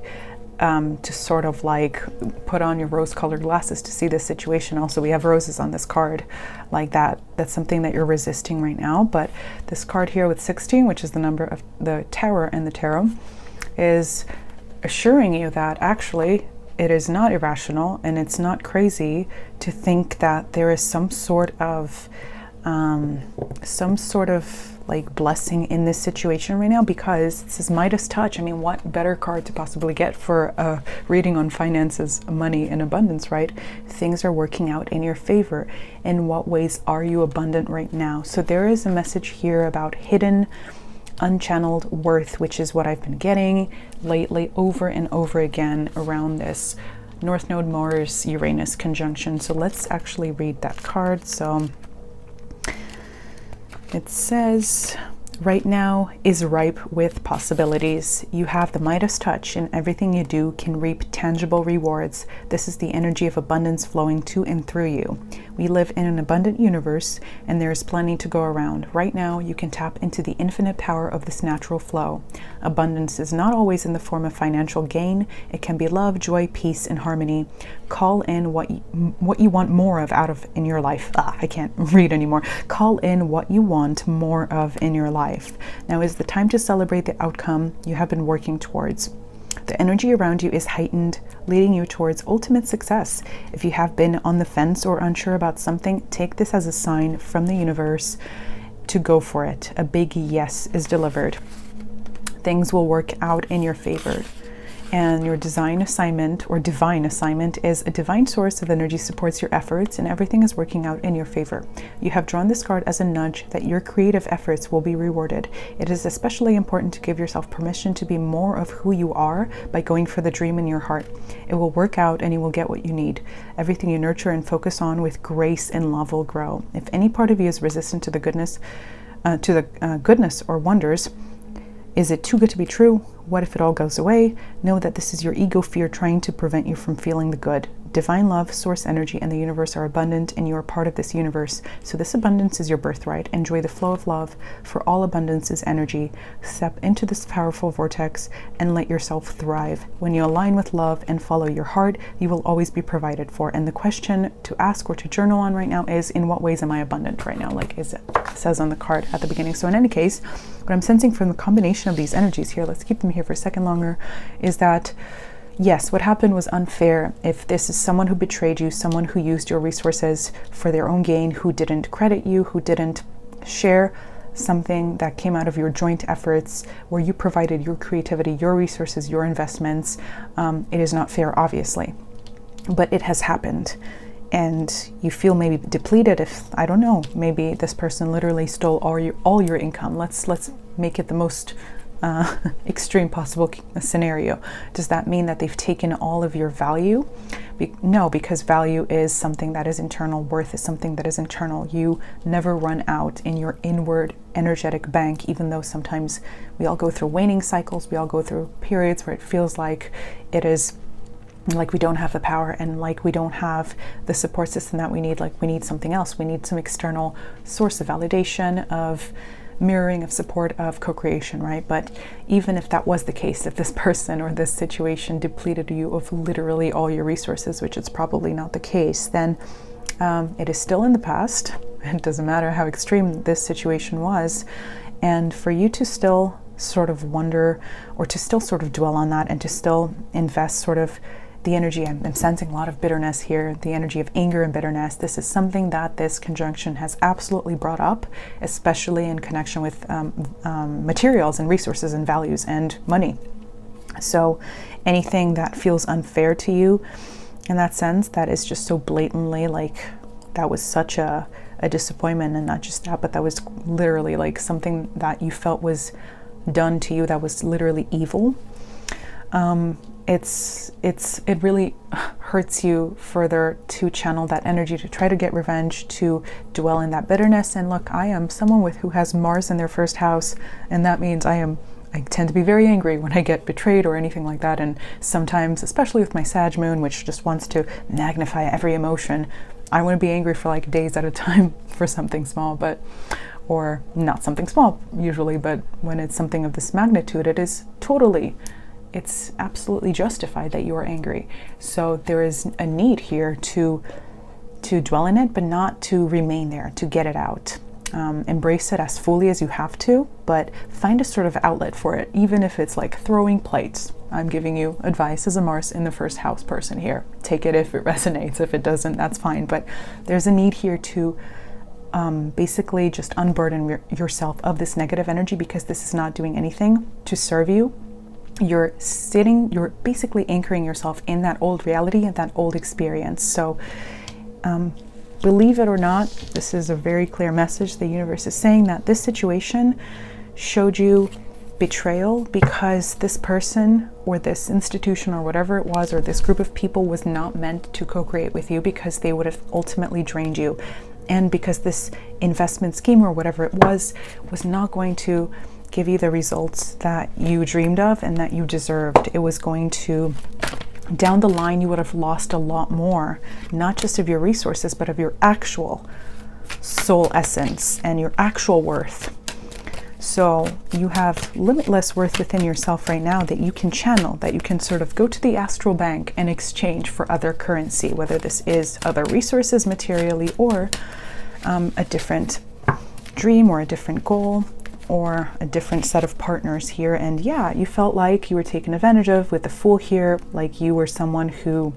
to sort of like put on your rose-colored glasses to see this situation. Also, we have roses on this card like that. That's something that you're resisting right now. But this card here with 16, which is the number of the Tower in the tarot, is assuring you that actually it is not irrational and it's not crazy to think that there is some sort of like blessing in this situation right now, because this is Midas touch. I mean, what better card to possibly get for a reading on finances, money, and abundance, right? Things are working out in your favor. In what ways are you abundant right now? So there is a message here about hidden, unchanneled worth, which is what I've been getting lately over and over again around this North Node Mars Uranus conjunction. So let's actually read that card. So it says, right now is ripe with possibilities. You have the Midas touch, and everything you do can reap tangible rewards. This is the energy of abundance flowing to and through you. We live in an abundant universe, and there is plenty to go around. Right now, you can tap into the infinite power of this natural flow. Abundance is not always in the form of financial gain. It can be love, joy, peace, and harmony. Call in what you want more of out of in your life. I can't read anymore. Call in what you want more of in your life. Now is the time to celebrate the outcome you have been working towards. The energy around you is heightened, leading you towards ultimate success. If you have been on the fence or unsure about something, take this as a sign from the universe to go for it. A big yes is delivered. Things will work out in your favor. And your design assignment, or divine assignment, is a divine source of energy supports your efforts, and everything is working out in your favor. You have drawn this card as a nudge that your creative efforts will be rewarded. It is especially important to give yourself permission to be more of who you are by going for the dream in your heart. It will work out and you will get what you need. Everything you nurture and focus on with grace and love will grow. If any part of you is resistant to the goodness or wonders, is it too good to be true? What if it all goes away? Know that this is your ego fear trying to prevent you from feeling the good. Divine love, source energy, and the universe are abundant, and you are part of this universe. So this abundance is your birthright. Enjoy the flow of love, for all abundance is energy. Step into this powerful vortex and let yourself thrive. When you align with love and follow your heart, you will always be provided for. And the question to ask or to journal on right now is, in what ways am I abundant right now? Like it says on the card at the beginning. So in any case, what I'm sensing from the combination of these energies here, let's keep them here for a second longer, is that yes, what happened was unfair. If this is someone who betrayed you, someone who used your resources for their own gain, who didn't credit you, who didn't share something that came out of your joint efforts, where you provided your creativity, your resources, your investments, it is not fair, obviously. But it has happened. And you feel maybe depleted if, I don't know, maybe this person literally stole all your income. Let's make it the most extreme possible scenario. Does that mean that they've taken all of your value? No, because value is something that is internal. Worth is something that is internal. You never run out in your inward energetic bank, even though sometimes we all go through waning cycles. We all go through periods where it feels like it is like we don't have the power and like we don't have the support system that we need. Like we need something else. We need some external source of validation, of mirroring, of support, of co-creation, right? But even if that was the case, if this person or this situation depleted you of literally all your resources, which is probably not the case, then it is still in the past. It doesn't matter how extreme this situation was. And for you to still sort of wonder, or to still sort of dwell on that, and to still invest sort of the energy, I'm sensing a lot of bitterness here, the energy of anger and bitterness. This is something that this conjunction has absolutely brought up, especially in connection with materials and resources and values and money. So anything that feels unfair to you in that sense, that is just so blatantly like, that was such a disappointment. And not just that, but that was literally like something that you felt was done to you that was literally evil. It really hurts you further to channel that energy, to try to get revenge, to dwell in that bitterness. And look, I am someone who has Mars in their first house, and that means I am I tend to be very angry when I get betrayed or anything like that, and sometimes, especially with my Sag moon, which just wants to magnify every emotion, I want to be angry for like days at a time for something small, or not something small usually, but when it's something of this magnitude, it's absolutely justified that you are angry. So there is a need here to dwell in it, but not to remain there, to get it out. Embrace it as fully as you have to, but find a sort of outlet for it, even if it's like throwing plates. I'm giving you advice as a Mars in the first house person here. Take it if it resonates. If it doesn't, that's fine. But there's a need here to basically just unburden yourself of this negative energy, because this is not doing anything to serve you. You're basically anchoring yourself in that old reality and that old experience. So believe it or not, this is a very clear message. The universe is saying that this situation showed you betrayal because this person or this institution or whatever it was, or this group of people, was not meant to co-create with you, because they would have ultimately drained you. And because this investment scheme or whatever it was not going to give you the results that you dreamed of and that you deserved. It was going to, down the line, you would have lost a lot more, not just of your resources, but of your actual soul essence and your actual worth. So you have limitless worth within yourself right now that you can channel, that you can sort of go to the astral bank and exchange for other currency, whether this is other resources materially, or a different dream or a different goal or a different set of partners here. And yeah, you felt like you were taken advantage of with the Fool here, like you were someone who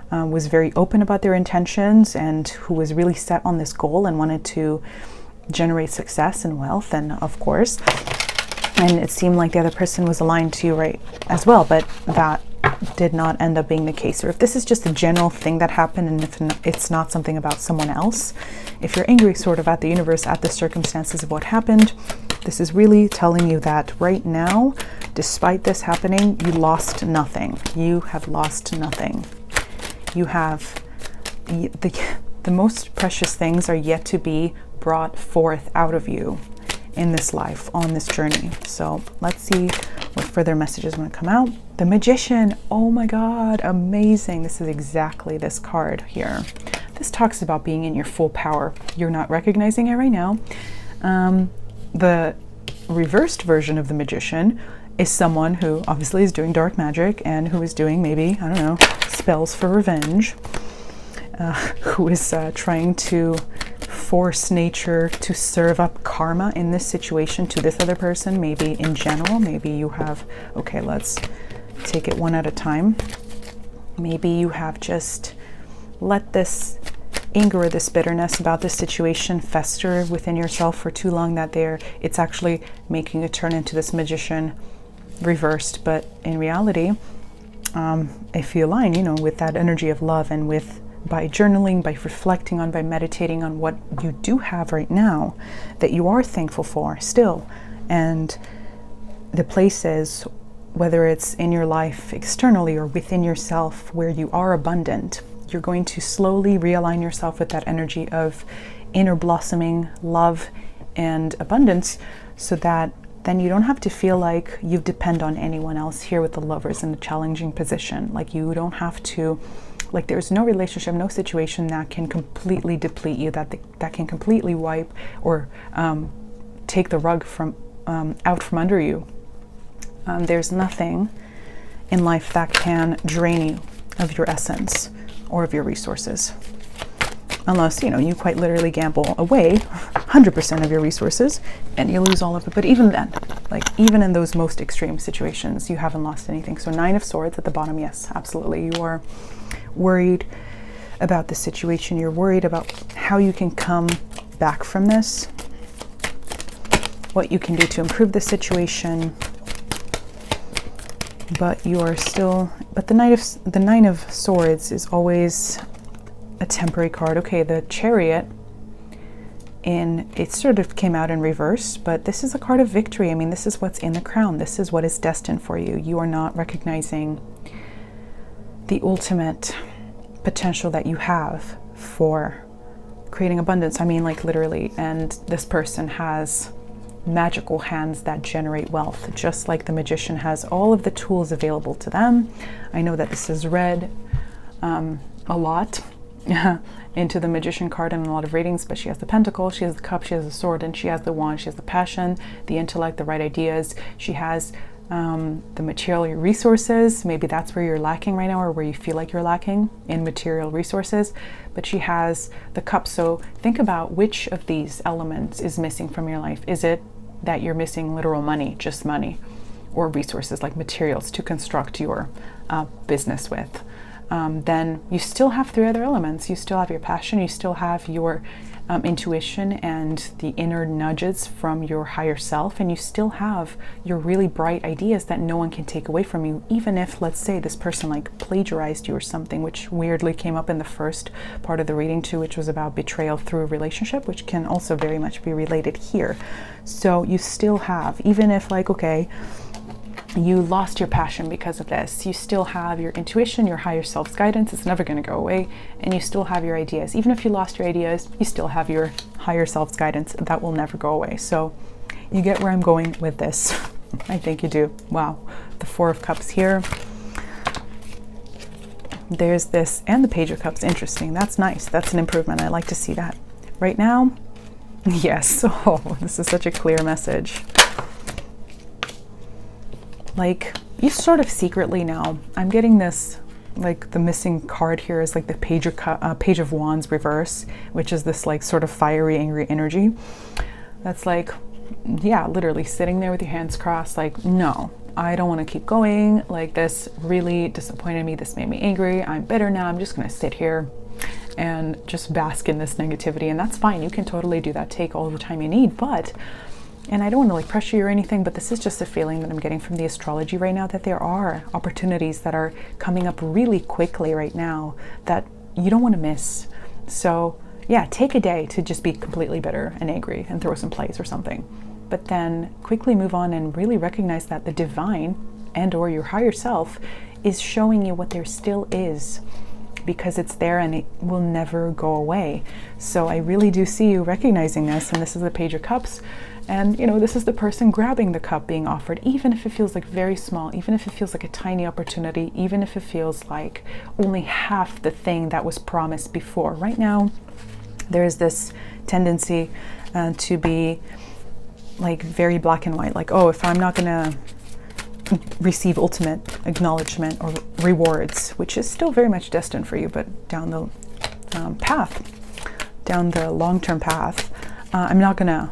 was very open about their intentions and who was really set on this goal and wanted to generate success and wealth, and of course, and it seemed like the other person was aligned to you right as well, but that did not end up being the case. Or if this is just a general thing that happened and if it's not something about someone else, if you're angry sort of at the universe, at the circumstances of what happened, this is really telling you that right now, despite this happening, you lost nothing. You have lost nothing. You have the most precious things are yet to be brought forth out of you in this life, on this journey. So let's see what further messages want to come out. The Magician. Oh my God, amazing. This is exactly this card here. This talks about being in your full power. You're not recognizing it right now. The reversed version of the Magician is someone who obviously is doing dark magic and who is doing maybe, I don't know, spells for revenge, who is trying to force nature to serve up karma in this situation to this other person. Maybe in general, maybe you have, okay, let's take it one at a time. Maybe you have just let this anger or this bitterness about this situation fester within yourself for too long, that it's actually making it turn into this Magician reversed. But in reality, if you align, with that energy of love, and by journaling, by reflecting on, by meditating on what you do have right now that you are thankful for still, and the places, whether it's in your life externally or within yourself, where you are abundant, you're going to slowly realign yourself with that energy of inner blossoming, love, and abundance, so that then you don't have to feel like you depend on anyone else here with the Lovers in a challenging position. Like you don't have to, like there's no relationship, no situation that can completely deplete you, that can completely wipe or take the rug out from under you. There's nothing in life that can drain you of your essence or of your resources, unless you quite literally gamble away 100% of your resources and you lose all of it. But even then, even in those most extreme situations, you haven't lost anything. So 9 of Swords at the bottom, yes, absolutely. You are worried about the situation. You're worried about how you can come back from this, what you can do to improve the situation. But you are still, but the Nine of Swords is always a temporary card. Okay, the Chariot, it sort of came out in reverse, but this is a card of victory. I mean, this is what's in the crown. This is what is destined for you. You are not recognizing the ultimate potential that you have for creating abundance. I mean, literally. And this person has magical hands that generate wealth, just like the magician has all of the tools available to them. I know that this is read a lot into the magician card in a lot of readings, but she has the pentacle, she has the cup, she has the sword, and she has the wand. She has the passion, the intellect, the right ideas. She has the material resources. Maybe that's where you're lacking right now, or where you feel like you're lacking in material resources. But she has the cup. So think about which of these elements is missing from your life. Is it that you're missing literal money, just money, or resources like materials to construct your business with? Then you still have 3 other elements. You still have your passion, you still have your intuition and the inner nudges from your higher self, and you still have your really bright ideas that no one can take away from you, even if, let's say, this person like plagiarized you or something, which weirdly came up in the first part of the reading too, which was about betrayal through a relationship, which can also very much be related here. So you still have, even if like, okay, you lost your passion because of this, you still have your intuition, your higher self's guidance. It's never going to go away. And you still have your ideas. Even if you lost your ideas, you still have your higher self's guidance. That will never go away. So you get where I'm going with this. I think you do. Wow. The 4 of Cups here. There's this, and the Page of Cups. Interesting. That's nice. That's an improvement. I like to see that. Right now, yes. Oh, this is such a clear message. Like, you sort of secretly now, I'm getting this, like the missing card here is like the Page of Wands reverse, which is this like sort of fiery, angry energy. That's like, yeah, literally sitting there with your hands crossed, like, no, I don't want to keep going. Like, this really disappointed me. This made me angry. I'm bitter now. I'm just going to sit here and just bask in this negativity. And that's fine. You can totally do that. Take all the time you need. But, and I don't want to like pressure you or anything, but this is just a feeling that I'm getting from the astrology right now, that there are opportunities that are coming up really quickly right now that you don't want to miss. So yeah, take a day to just be completely bitter and angry and throw some plays or something. But then quickly move on and really recognize that the divine and or your higher self is showing you what there still is, because it's there and it will never go away. So I really do see you recognizing this. And this is the Page of Cups. And, you know, this is the person grabbing the cup being offered, even if it feels like very small, even if it feels like a tiny opportunity, even if it feels like only half the thing that was promised before. Right now, there is this tendency to be like very black and white, like, oh, if I'm not gonna receive ultimate acknowledgement or rewards, which is still very much destined for you, but down the down the long-term path, I'm not gonna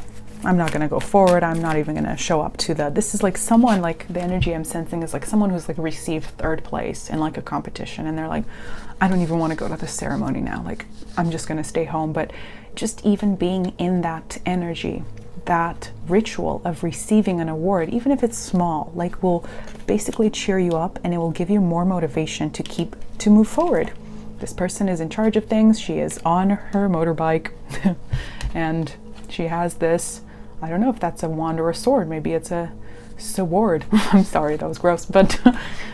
go forward. I'm not even gonna show up to this is like someone, like the energy I'm sensing is like someone who's like received 3rd place in like a competition, and they're like, I don't even want to go to the ceremony now. Like, I'm just gonna stay home. But just even being in that energy, that ritual of receiving an award, even if it's small, like, will basically cheer you up, and it will give you more motivation to move forward. This person is in charge of things. She is on her motorbike and she has this, I don't know if that's a wand or a sword. Maybe it's a sword. I'm sorry, that was gross. But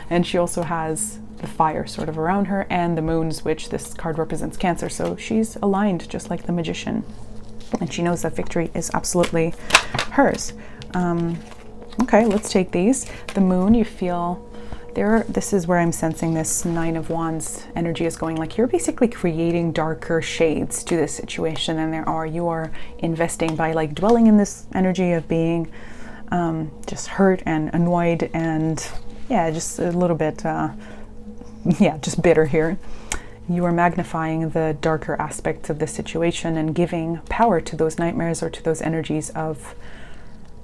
and she also has the fire sort of around her, and the moons, which this card represents Cancer. So she's aligned just like the magician, and she knows that victory is absolutely hers. Okay, let's take these. The moon, you feel there, this is where I'm sensing this 9 of Wands energy is going. Like, you're basically creating darker shades to this situation than there are. You are investing by like dwelling in this energy of being just hurt and annoyed and yeah, just a little bit yeah, just bitter here. You are magnifying the darker aspects of this situation and giving power to those nightmares or to those energies of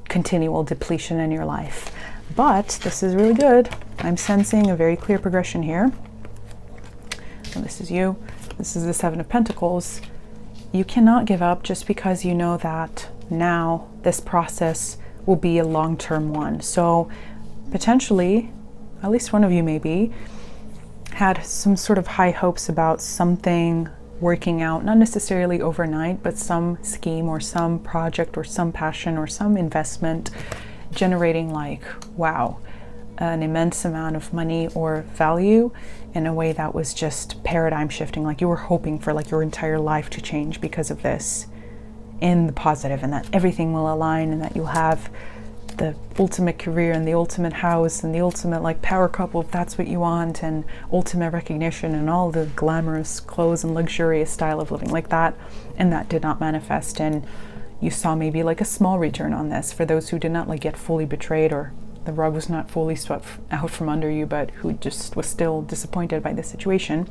continual depletion in your life. But this is really good. I'm sensing a very clear progression here. And this is you. This is the 7 of Pentacles. You cannot give up just because you know that now this process will be a long-term one. So potentially, at least one of you maybe, had some sort of high hopes about something working out, not necessarily overnight, but some scheme or some project or some passion or some investment generating like, wow, an immense amount of money or value in a way that was just paradigm shifting. Like, you were hoping for like your entire life to change because of this. in the positive, and that everything will align, and that you'll have the ultimate career and the ultimate house and the ultimate like power couple if that's what you want, and ultimate recognition and all the glamorous clothes and luxurious style of living like that. And that did not manifest, and you saw maybe like a small return on this for those who did not like get fully betrayed, or the rug was not fully swept out from under you, but who just was still disappointed by the situation.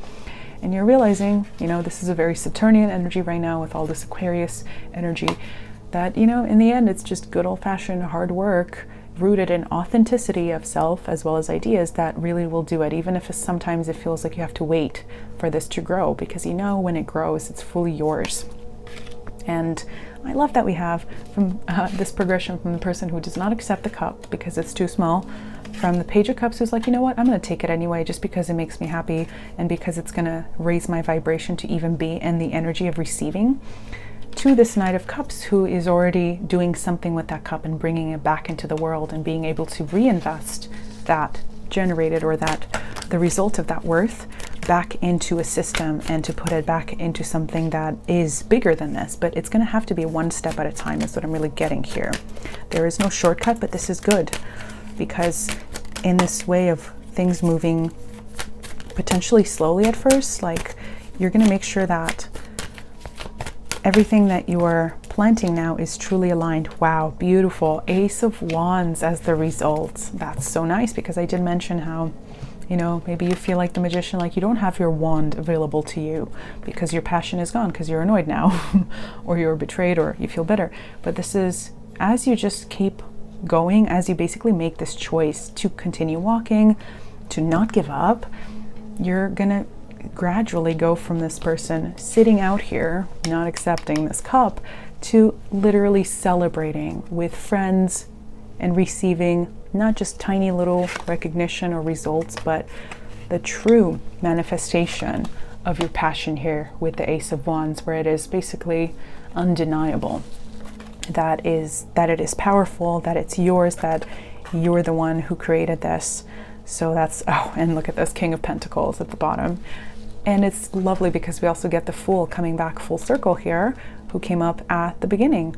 And you're realizing, you know, this is a very Saturnian energy right now with all this Aquarius energy, that, you know, in the end, it's just good old-fashioned hard work rooted in authenticity of self as well as ideas that really will do it, even if sometimes it feels like you have to wait for this to grow, because you know when it grows, it's fully yours. And I love that we have from this progression from the person who does not accept the cup because it's too small, from the Page of Cups who's like, you know what, I'm going to take it anyway just because it makes me happy and because it's going to raise my vibration to even be in the energy of receiving, to this Knight of Cups who is already doing something with that cup and bringing it back into the world and being able to reinvest that generated, or that the result of that worth, back into a system and to put it back into something that is bigger than this. But it's going to have to be one step at a time is what I'm really getting here. There is no shortcut, but this is good, because in this way of things moving potentially slowly at first, like, you're going to make sure that everything that you are planting now is truly aligned. Wow, beautiful. Ace of Wands as the result. That's so nice, because I did mention how, you know, maybe you feel like the magician, like you don't have your wand available to you because your passion is gone because you're annoyed now or you're betrayed or you feel bitter. But this is, as you just keep going, as you basically make this choice to continue walking, to not give up, you're gonna gradually go from this person sitting out here not accepting this cup to literally celebrating with friends and receiving not just tiny little recognition or results, but the true manifestation of your passion here with the Ace of Wands, where it is basically undeniable that it is powerful, that it's yours, that you're the one who created this. So that's, oh, and look at this King of Pentacles at the bottom. And it's lovely because we also get the Fool coming back full circle here, who came up at the beginning.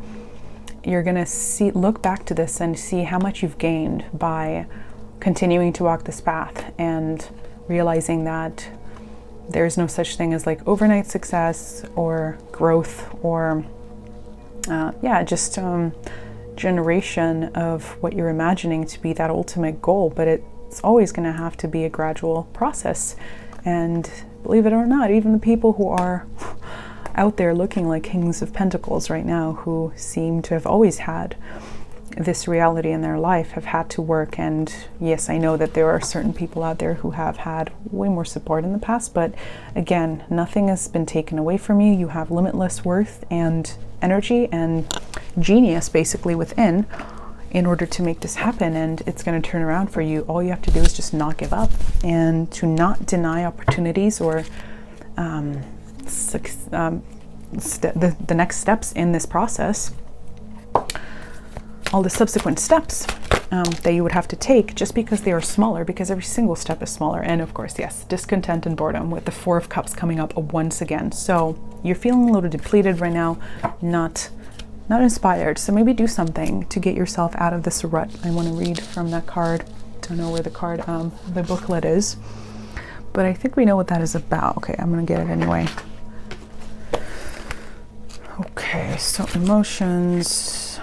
You're gonna look back to this and see how much you've gained by continuing to walk this path and realizing that there's no such thing as like overnight success or growth or generation of what you're imagining to be that ultimate goal, but it's always going to have to be a gradual process. And believe it or not, even the people who are out there looking like Kings of Pentacles right now, who seem to have always had this reality in their life, have had to work. And yes, I know that there are certain people out there who have had way more support in the past, but again, nothing has been taken away from you. You have limitless worth and energy and genius basically within in order to make this happen, and it's going to turn around for you. All you have to do is just not give up and to not deny opportunities or the next steps in this process, all the subsequent steps that you would have to take just because they are smaller, because every single step is smaller. And of course, yes, discontent and boredom with the Four of Cups coming up once again. So you're feeling a little depleted right now, not inspired. So maybe do something to get yourself out of this rut. I want to read from that card. Don't know where the card, the booklet is, but I think we know what that is about. Okay, I'm going to get it anyway. Okay, so emotions.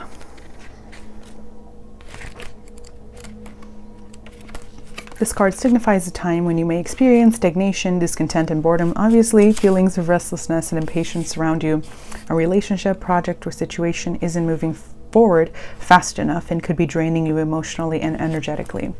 This card signifies a time when you may experience stagnation, discontent, and boredom. Obviously, feelings of restlessness and impatience around you. A relationship, project, or situation isn't moving forward fast enough and could be draining you emotionally and energetically.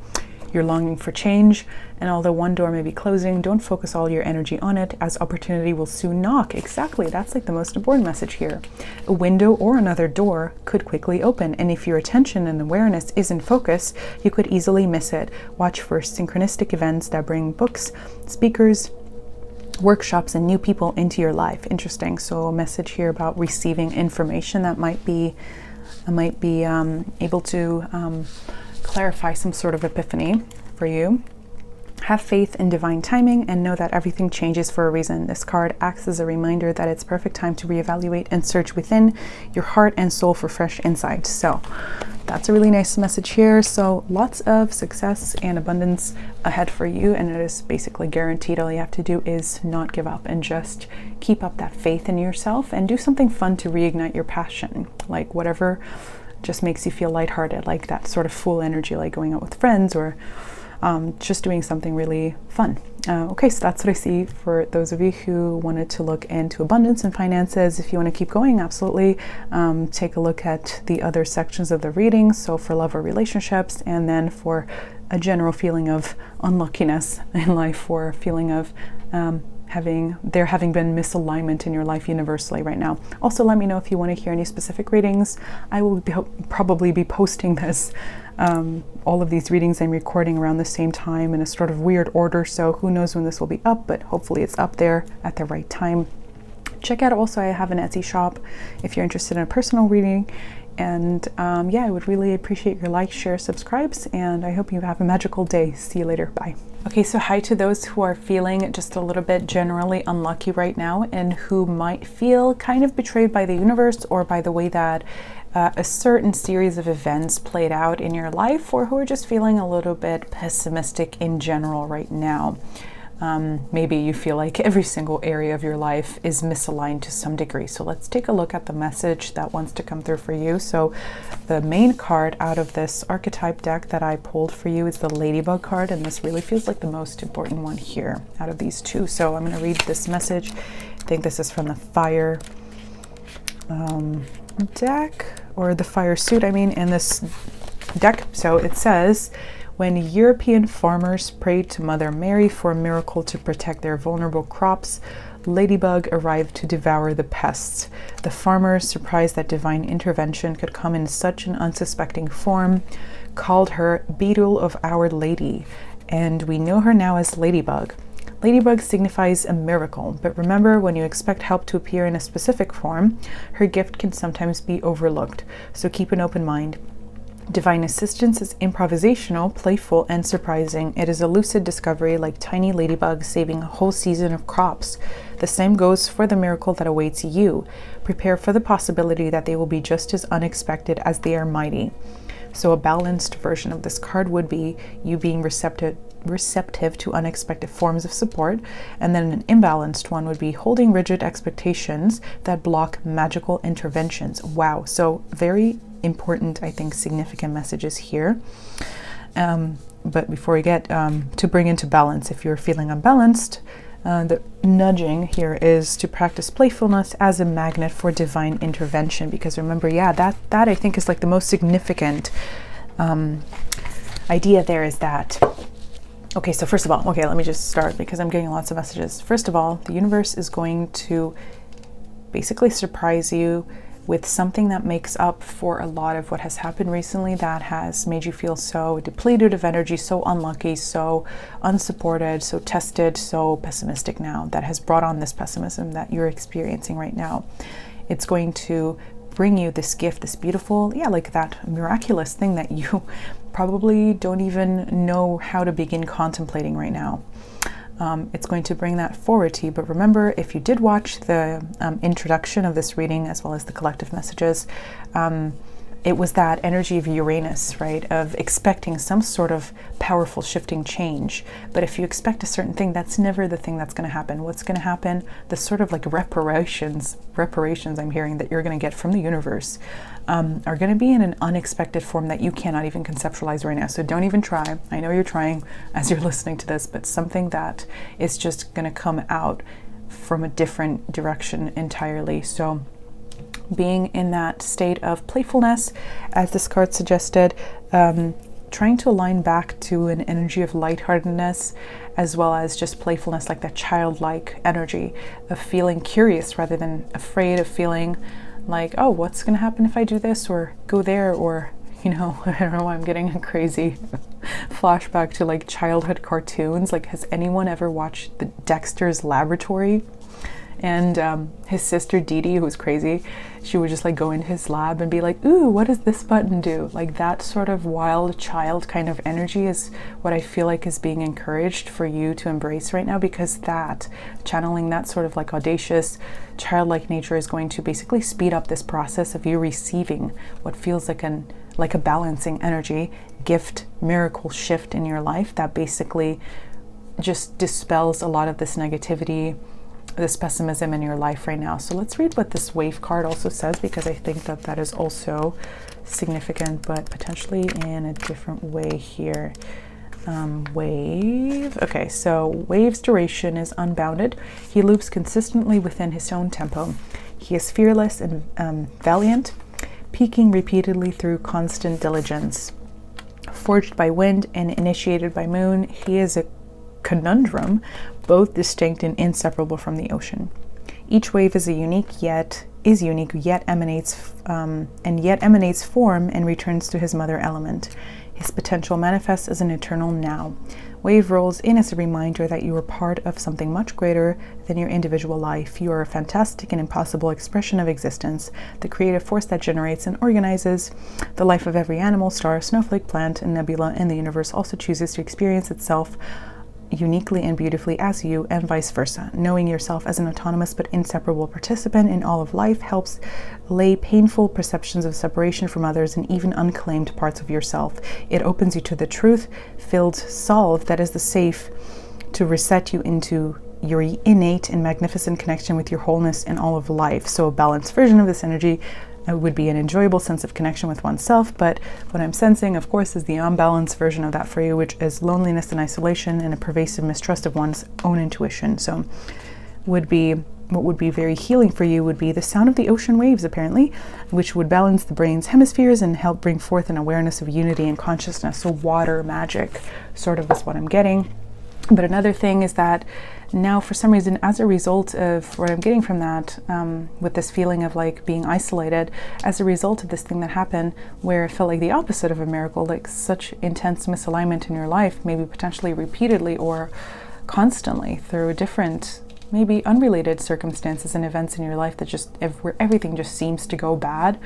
You're longing for change, and although one door may be closing, don't focus all your energy on it, as opportunity will soon knock. Exactly, that's like the most important message here. A window or another door could quickly open, and if your attention and awareness isn't focused, you could easily miss it. Watch for synchronistic events that bring books, speakers, workshops, and new people into your life. Interesting. So a message here about receiving information that might be able to clarify some sort of epiphany for you. Have faith in divine timing and know that everything changes for a reason. This card acts as a reminder that it's perfect time to reevaluate and search within your heart and soul for fresh insight. So that's a really nice message here. So lots of success and abundance ahead for you, and it is basically guaranteed. All you have to do is not give up and just keep up that faith in yourself and do something fun to reignite your passion, like whatever just makes you feel lighthearted, like that sort of full energy, like going out with friends or just doing something really fun. Okay, so that's what I see for those of you who wanted to look into abundance and finances. If you want to keep going, absolutely take a look at the other sections of the reading. So for love or relationships, and then for a general feeling of unluckiness in life, or feeling of having been misalignment in your life universally right now. Also, let me know if you want to hear any specific readings. I will probably be posting this. All of these readings I'm recording around the same time in a sort of weird order, so who knows when this will be up, but hopefully it's up there at the right time. Check out also, I have an Etsy shop if you're interested in a personal reading. And yeah, I would really appreciate your likes, shares, subscribes, and I hope you have a magical day. See you later. Bye. Okay, so hi to those who are feeling just a little bit generally unlucky right now, and who might feel kind of betrayed by the universe or by the way that a certain series of events played out in your life, or who are just feeling a little bit pessimistic in general right now. Maybe you feel like every single area of your life is misaligned to some degree. So let's take a look at the message that wants to come through for you. So the main card out of this archetype deck that I pulled for you is the Ladybug card, and this really feels like the most important one here out of these two. So I'm going to read this message. I think this is from the Fire deck, or the Fire suit, I mean, in this deck. So it says, when European farmers prayed to Mother Mary for a miracle to protect their vulnerable crops, Ladybug arrived to devour the pests. The farmers, surprised that divine intervention could come in such an unsuspecting form, called her Beetle of Our Lady, and we know her now as Ladybug. Ladybug signifies a miracle, but remember, when you expect help to appear in a specific form, her gift can sometimes be overlooked, so keep an open mind. Divine assistance is improvisational, playful, and surprising. It is a lucid discovery, like tiny ladybugs saving a whole season of crops. The same goes for the miracle that awaits you. Prepare for the possibility that they will be just as unexpected as they are mighty. So a balanced version of this card would be you being receptive to unexpected forms of support, and then an imbalanced one would be holding rigid expectations that block magical interventions. Wow, so very important, I think, significant messages here. But before we get to bring into balance, if you're feeling unbalanced, the nudging here is to practice playfulness as a magnet for divine intervention, because remember, yeah, that I think is like the most significant idea there, is that, okay, so first of all, okay, let me just start because I'm getting lots of messages. First of all, the universe is going to basically surprise you with something that makes up for a lot of what has happened recently that has made you feel so depleted of energy, so unlucky, so unsupported, so tested, so pessimistic now, that has brought on this pessimism that you're experiencing right now. It's going to bring you this gift, this beautiful, yeah, like that miraculous thing that you probably don't even know how to begin contemplating right now. It's going to bring that forward to you. But remember, if you did watch the introduction of this reading, as well as the collective messages, it was that energy of Uranus, right? Of expecting some sort of powerful shifting change. But if you expect a certain thing, that's never the thing that's going to happen. What's going to happen, the sort of like reparations I'm hearing that you're going to get from the universe, are going to be in an unexpected form that you cannot even conceptualize right now. So don't even try. I know you're trying as you're listening to this, but something that is just going to come out from a different direction entirely. So being in that state of playfulness, as this card suggested, trying to align back to an energy of lightheartedness, as well as just playfulness, like that childlike energy of feeling curious rather than afraid, of feeling like, oh, what's going to happen if I do this or go there, or, you know, I don't know why I'm getting a crazy flashback to like childhood cartoons. Like, has anyone ever watched the Dexter's Laboratory? And his sister Dee Dee, who was crazy, she would just like go into his lab and be like, ooh, what does this button do? Like that sort of wild child kind of energy is what I feel like is being encouraged for you to embrace right now, because that, channeling that sort of like audacious childlike nature is going to basically speed up this process of you receiving what feels like a balancing energy, gift, miracle shift in your life that basically just dispels a lot of this negativity, this pessimism in your life right now. So let's read what this wave card also says, because I think that that is also significant, but potentially in a different way here. Wave. Okay, so wave's duration is unbounded. He loops consistently within his own tempo. He is fearless and valiant, peaking repeatedly through constant diligence. Forged by wind and initiated by moon, he is a conundrum, both distinct and inseparable from the ocean. Each wave is unique, yet emanates form and returns to his mother element. His potential manifests as an eternal now. Wave rolls in as a reminder that you are part of something much greater than your individual life. You are a fantastic and impossible expression of existence, the creative force that generates and organizes the life of every animal, star, snowflake, plant, and nebula in the universe. Also chooses to experience itself uniquely and beautifully as you, and vice versa. Knowing yourself as an autonomous but inseparable participant in all of life helps lay painful perceptions of separation from others and even unclaimed parts of yourself. It opens you to the truth-filled solve that is the safe to reset you into your innate and magnificent connection with your wholeness in all of life. So a balanced version of this energy would be an enjoyable sense of connection with oneself, but what I'm sensing, of course, is the unbalanced version of that for you, which is loneliness and isolation and a pervasive mistrust of one's own intuition. So what would be very healing for you would be the sound of the ocean waves, apparently, which would balance the brain's hemispheres and help bring forth an awareness of unity and consciousness. So water magic sort of is what I'm getting. But another thing is that now, for some reason, as a result of what I'm getting from that, with this feeling of like being isolated, as a result of this thing that happened where it felt like the opposite of a miracle, like such intense misalignment in your life, maybe potentially repeatedly or constantly through different, maybe unrelated circumstances and events in your life that just, where everything just seems to go bad.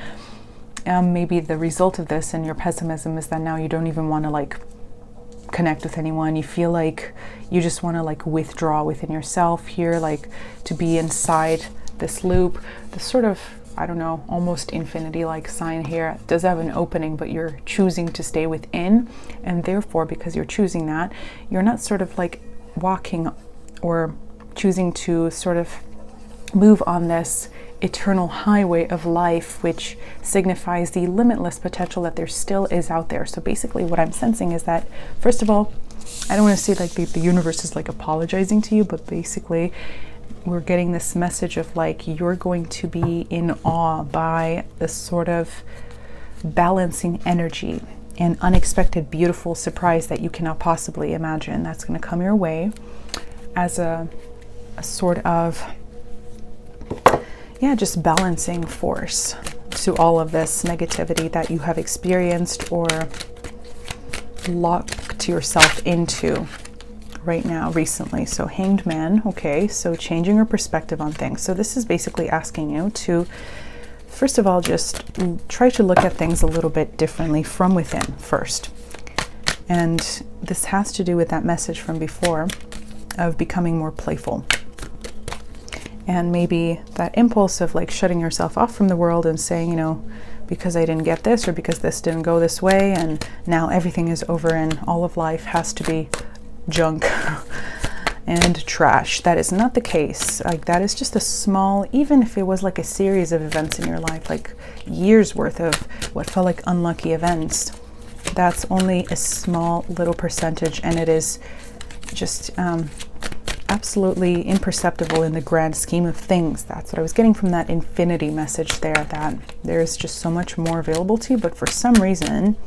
Maybe the result of this and your pessimism is that now you don't even want to like connect with anyone. You feel like you just want to like withdraw within yourself here, like to be inside this loop, this sort of, I don't know, almost infinity like sign here. It does have an opening, but you're choosing to stay within, and therefore because you're choosing that, you're not sort of like walking or choosing to sort of move on this eternal highway of life, which signifies the limitless potential that there still is out there. So basically what I'm sensing is that, first of all, I don't want to say like the universe is like apologizing to you, but basically we're getting this message of like you're going to be in awe by this sort of balancing energy and unexpected beautiful surprise that you cannot possibly imagine. That's going to come your way as a sort of just balancing force to all of this negativity that you have experienced or locked yourself into right now recently. So Hanged Man, okay, so changing your perspective on things. So this is basically asking you to, first of all, just try to look at things a little bit differently from within first. And this has to do with that message from before of becoming more playful. And maybe that impulse of like shutting yourself off from the world and saying, you know, because I didn't get this or because this didn't go this way and now everything is over and all of life has to be junk and trash. That is not the case. Like that is just a small, even if it was like a series of events in your life, like years worth of what felt like unlucky events, that's only a small little percentage, and it is just absolutely imperceptible in the grand scheme of things. That's what I was getting from that infinity message there, that there's just so much more available to you. But for some reason,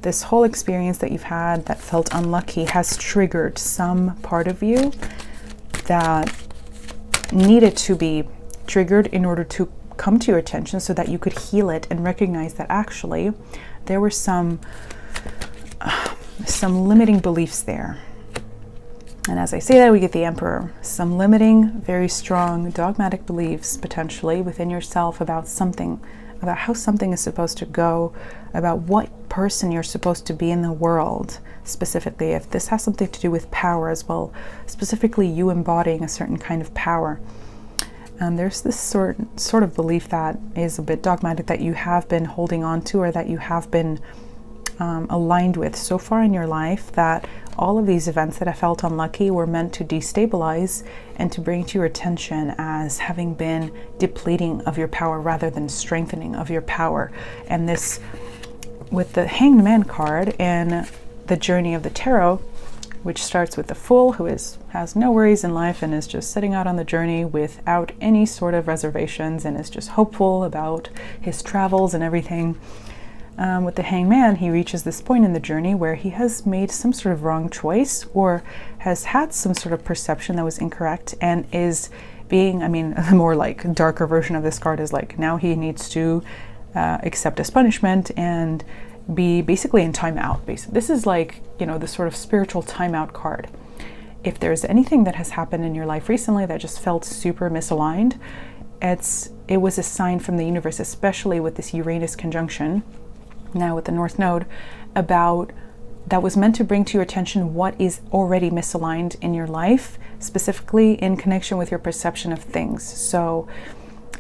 this whole experience that you've had that felt unlucky has triggered some part of you that needed to be triggered in order to come to your attention so that you could heal it and recognize that actually there were some limiting beliefs there. And as I say that, we get the Emperor. Some limiting, very strong, dogmatic beliefs potentially within yourself about something, about how something is supposed to go, about what person you're supposed to be in the world. Specifically, if this has something to do with power as well, specifically you embodying a certain kind of power. There's this sort of belief that is a bit dogmatic that you have been holding on to, or that you have been aligned with so far in your life, that all of these events that I felt unlucky were meant to destabilize and to bring to your attention as having been depleting of your power rather than strengthening of your power. And this, with the Hanged Man card in the Journey of the Tarot, which starts with the Fool, who has no worries in life and is just setting out on the journey without any sort of reservations and is just hopeful about his travels and everything. With the Hanged Man, he reaches this point in the journey where he has made some sort of wrong choice, or has had some sort of perception that was incorrect, and is being, I mean, the more like darker version of this card is like, now he needs to accept his punishment and be basically in timeout. This is like, you know, the sort of spiritual timeout card. If there's anything that has happened in your life recently that just felt super misaligned, it was a sign from the universe, especially with this Uranus conjunction now with the North Node, about that was meant to bring to your attention what is already misaligned in your life, specifically in connection with your perception of things. So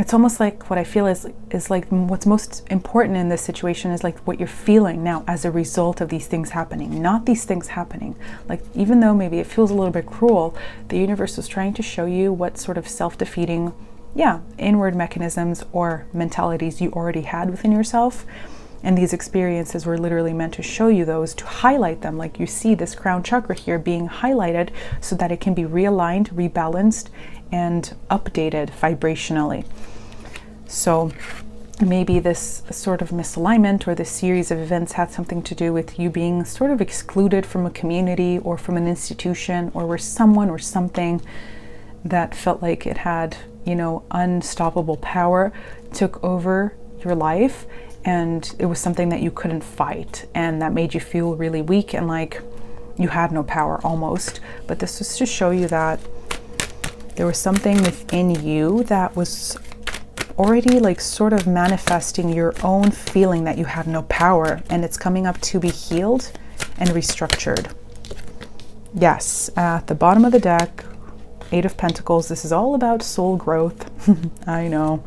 it's almost like what I feel is like what's most important in this situation is like what you're feeling now as a result of these things happening, not these things happening. Like, even though maybe it feels a little bit cruel, the universe was trying to show you what sort of self-defeating, inward mechanisms or mentalities you already had within yourself. And these experiences were literally meant to show you those, to highlight them. Like you see this crown chakra here being highlighted so that it can be realigned, rebalanced, and updated vibrationally. So maybe this sort of misalignment or this series of events had something to do with you being sort of excluded from a community or from an institution, or where someone or something that felt like it had, you know, unstoppable power took over your life. And it was something that you couldn't fight, and that made you feel really weak and like you had no power almost. But this was to show you that there was something within you that was already like sort of manifesting your own feeling that you had no power, and it's coming up to be healed and restructured. Yes, at the bottom of the deck, Eight of Pentacles. This is all about soul growth. I know.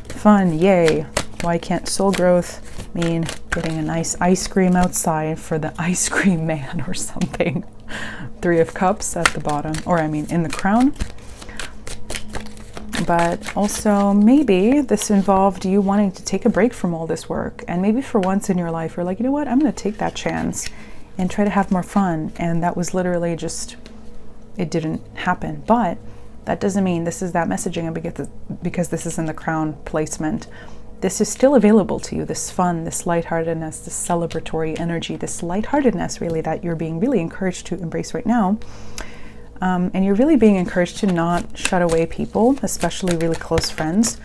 Fun, yay. Why can't soul growth mean getting a nice ice cream outside for the ice cream man or something? Three of Cups at the bottom, or I mean in the crown. But also maybe this involved you wanting to take a break from all this work, and maybe for once in your life you're like, you know what, I'm going to take that chance and try to have more fun. And that was literally just, it didn't happen. But that doesn't mean this is that messaging, because this is in the crown placement. This is still available to you, this fun, this lightheartedness, this celebratory energy, this lightheartedness really that you're being really encouraged to embrace right now. And you're really being encouraged to not shut away people, especially really close friends.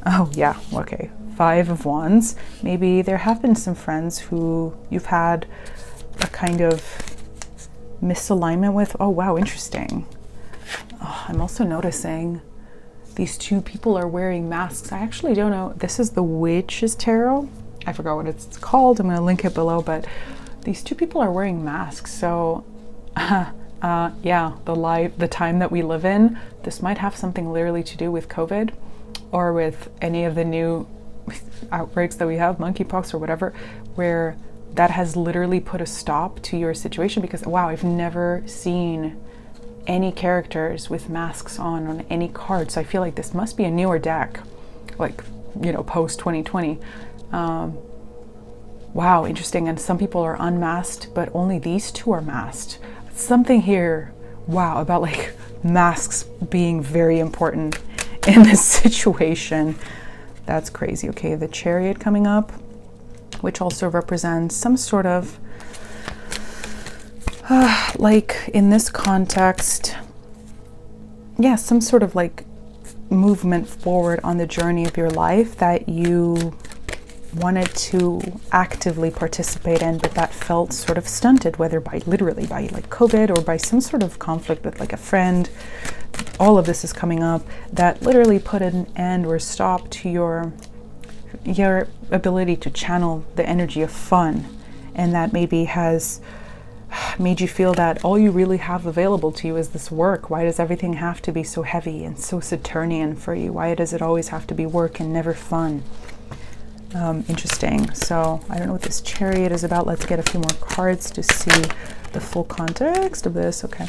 Oh yeah, okay. Five of Wands. Maybe there have been some friends who you've had a kind of misalignment with. Oh wow, interesting. Oh, I'm also noticing these two people are wearing masks. I actually don't know. This is the Witch's Tarot. I forgot what it's called. I'm going to link it below. But these two people are wearing masks. So, yeah, the time that we live in, this might have something literally to do with COVID, or with any of the new outbreaks that we have, monkeypox or whatever, where that has literally put a stop to your situation. Because, wow, I've never seen any characters with masks on any card. So I feel like this must be a newer deck, like, you know, post 2020. Wow, interesting. And some people are unmasked, but only these two are masked. Something here, wow, about like masks being very important in this situation. That's crazy. Okay, the Chariot coming up, which also represents some sort of like in this context, yeah, some sort of like movement forward on the journey of your life that you wanted to actively participate in, but that felt sort of stunted, whether literally by like COVID or by some sort of conflict with like a friend. All of this is coming up that literally put an end or stop to your ability to channel the energy of fun, and that maybe has made you feel that all you really have available to you is this work. Why does everything have to be so heavy and so Saturnian for you? Why does it always have to be work and never fun? Interesting. So I don't know what this Chariot is about. Let's get a few more cards to see the full context of this. Okay.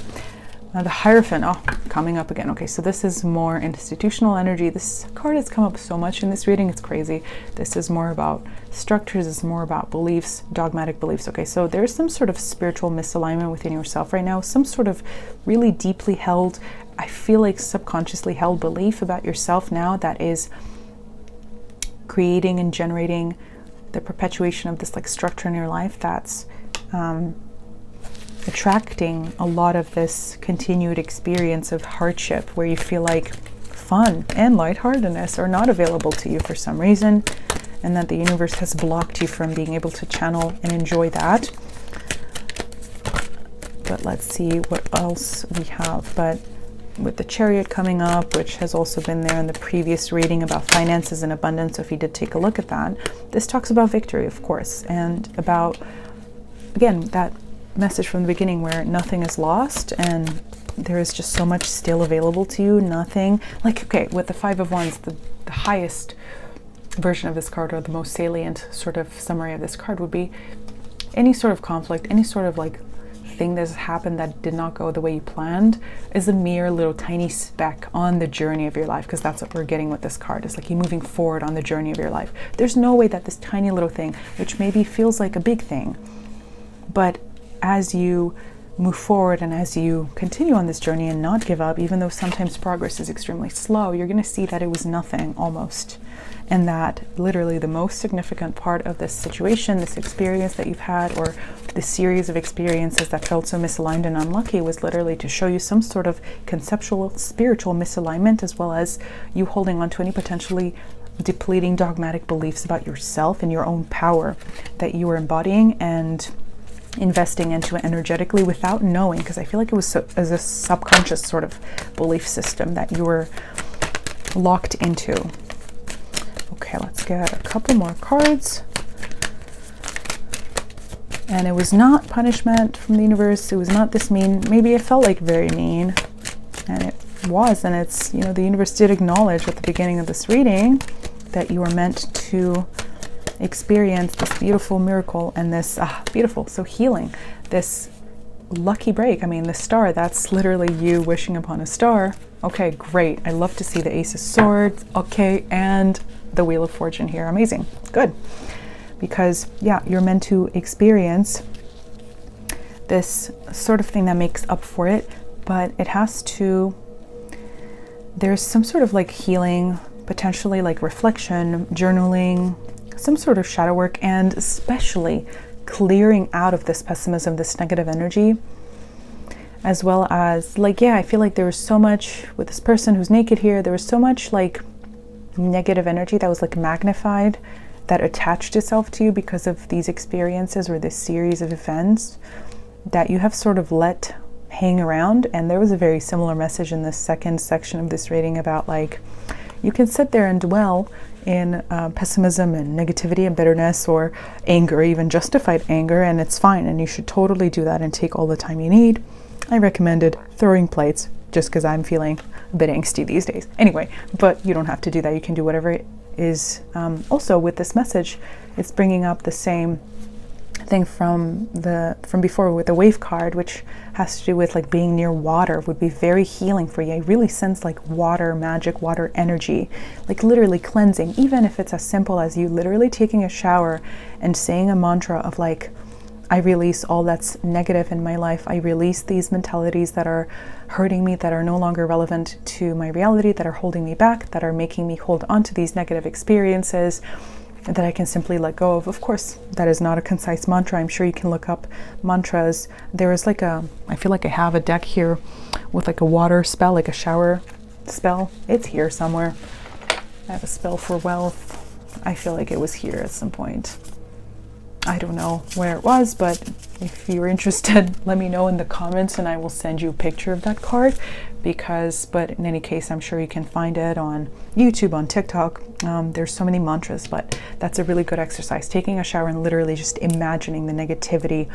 The Hierophant, coming up again. Okay, so this is more institutional energy. This card has come up so much in this reading, it's crazy. This is more about structures, it's more about beliefs, dogmatic beliefs. Okay, so there's some sort of spiritual misalignment within yourself right now, some sort of really deeply held, I feel like subconsciously held belief about yourself now that is creating and generating the perpetuation of this like structure in your life that's attracting a lot of this continued experience of hardship, where you feel like fun and lightheartedness are not available to you for some reason, and that the universe has blocked you from being able to channel and enjoy that. But let's see what else we have. But with the Chariot coming up, which has also been there in the previous reading about finances and abundance, so if you did take a look at that, this talks about victory, of course, and about, again, that message from the beginning where nothing is lost and there is just so much still available to you. Nothing like, okay, with the Five of Wands, the highest version of this card, or the most salient sort of summary of this card, would be any sort of conflict, any sort of like thing that's happened that did not go the way you planned is a mere little tiny speck on the journey of your life, because that's what we're getting with this card. It's like you're moving forward on the journey of your life. There's no way that this tiny little thing, which maybe feels like a big thing, but as you move forward and as you continue on this journey and not give up, even though sometimes progress is extremely slow, you're going to see that it was nothing almost. And that literally the most significant part of this situation, this experience that you've had, or the series of experiences that felt so misaligned and unlucky, was literally to show you some sort of conceptual, spiritual misalignment, as well as you holding on to any potentially depleting dogmatic beliefs about yourself and your own power that you were embodying and investing into energetically without knowing, because I feel like it was as a subconscious sort of belief system that you were locked into. Okay, let's get a couple more cards. And it was not punishment from the universe. It was not this mean. Maybe it felt like very mean, and it was. And it's, you know, the universe did acknowledge at the beginning of this reading that you were meant to experience this beautiful miracle and this beautiful, so healing, this lucky break. I mean, the star, that's literally you wishing upon a star. Okay, great. I love to see the Ace of Swords. Okay, and the Wheel of Fortune here. Amazing. Good. Because yeah, you're meant to experience this sort of thing that makes up for it, but it has to, there's some sort of like healing, potentially like reflection, journaling, some sort of shadow work, and especially clearing out of this pessimism, this negative energy, as well as like, yeah, I feel like there was so much with this person who's naked here, there was so much like negative energy that was like magnified, that attached itself to you because of these experiences or this series of events that you have sort of let hang around. And there was a very similar message in the second section of this reading about like, you can sit there and dwell in pessimism and negativity and bitterness or anger, even justified anger, and it's fine, and you should totally do that and take all the time you need. I recommended throwing plates just because I'm feeling a bit angsty these days. Anyway, but you don't have to do that. You can do whatever it is. Also with this message, it's bringing up the same thing from before with the wave card, which has to do with like being near water, would be very healing for you. I really sense like water magic, water energy, like literally cleansing, even if it's as simple as you literally taking a shower and saying a mantra of like, I release all that's negative in my life. I release these mentalities that are hurting me, that are no longer relevant to my reality, that are holding me back, that are making me hold on to these negative experiences that I can simply let go of. Of course, that is not a concise mantra. I'm sure you can look up mantras. There is like I feel like I have a deck here with like a water spell, like a shower spell. It's here somewhere. I have a spell for wealth, I feel like it was here at some point. I don't know where it was, but if you're interested, let me know in the comments and I will send you a picture of that card. But in any case, I'm sure you can find it on YouTube, on TikTok. There's so many mantras, but that's a really good exercise. Taking a shower and literally just imagining the negativity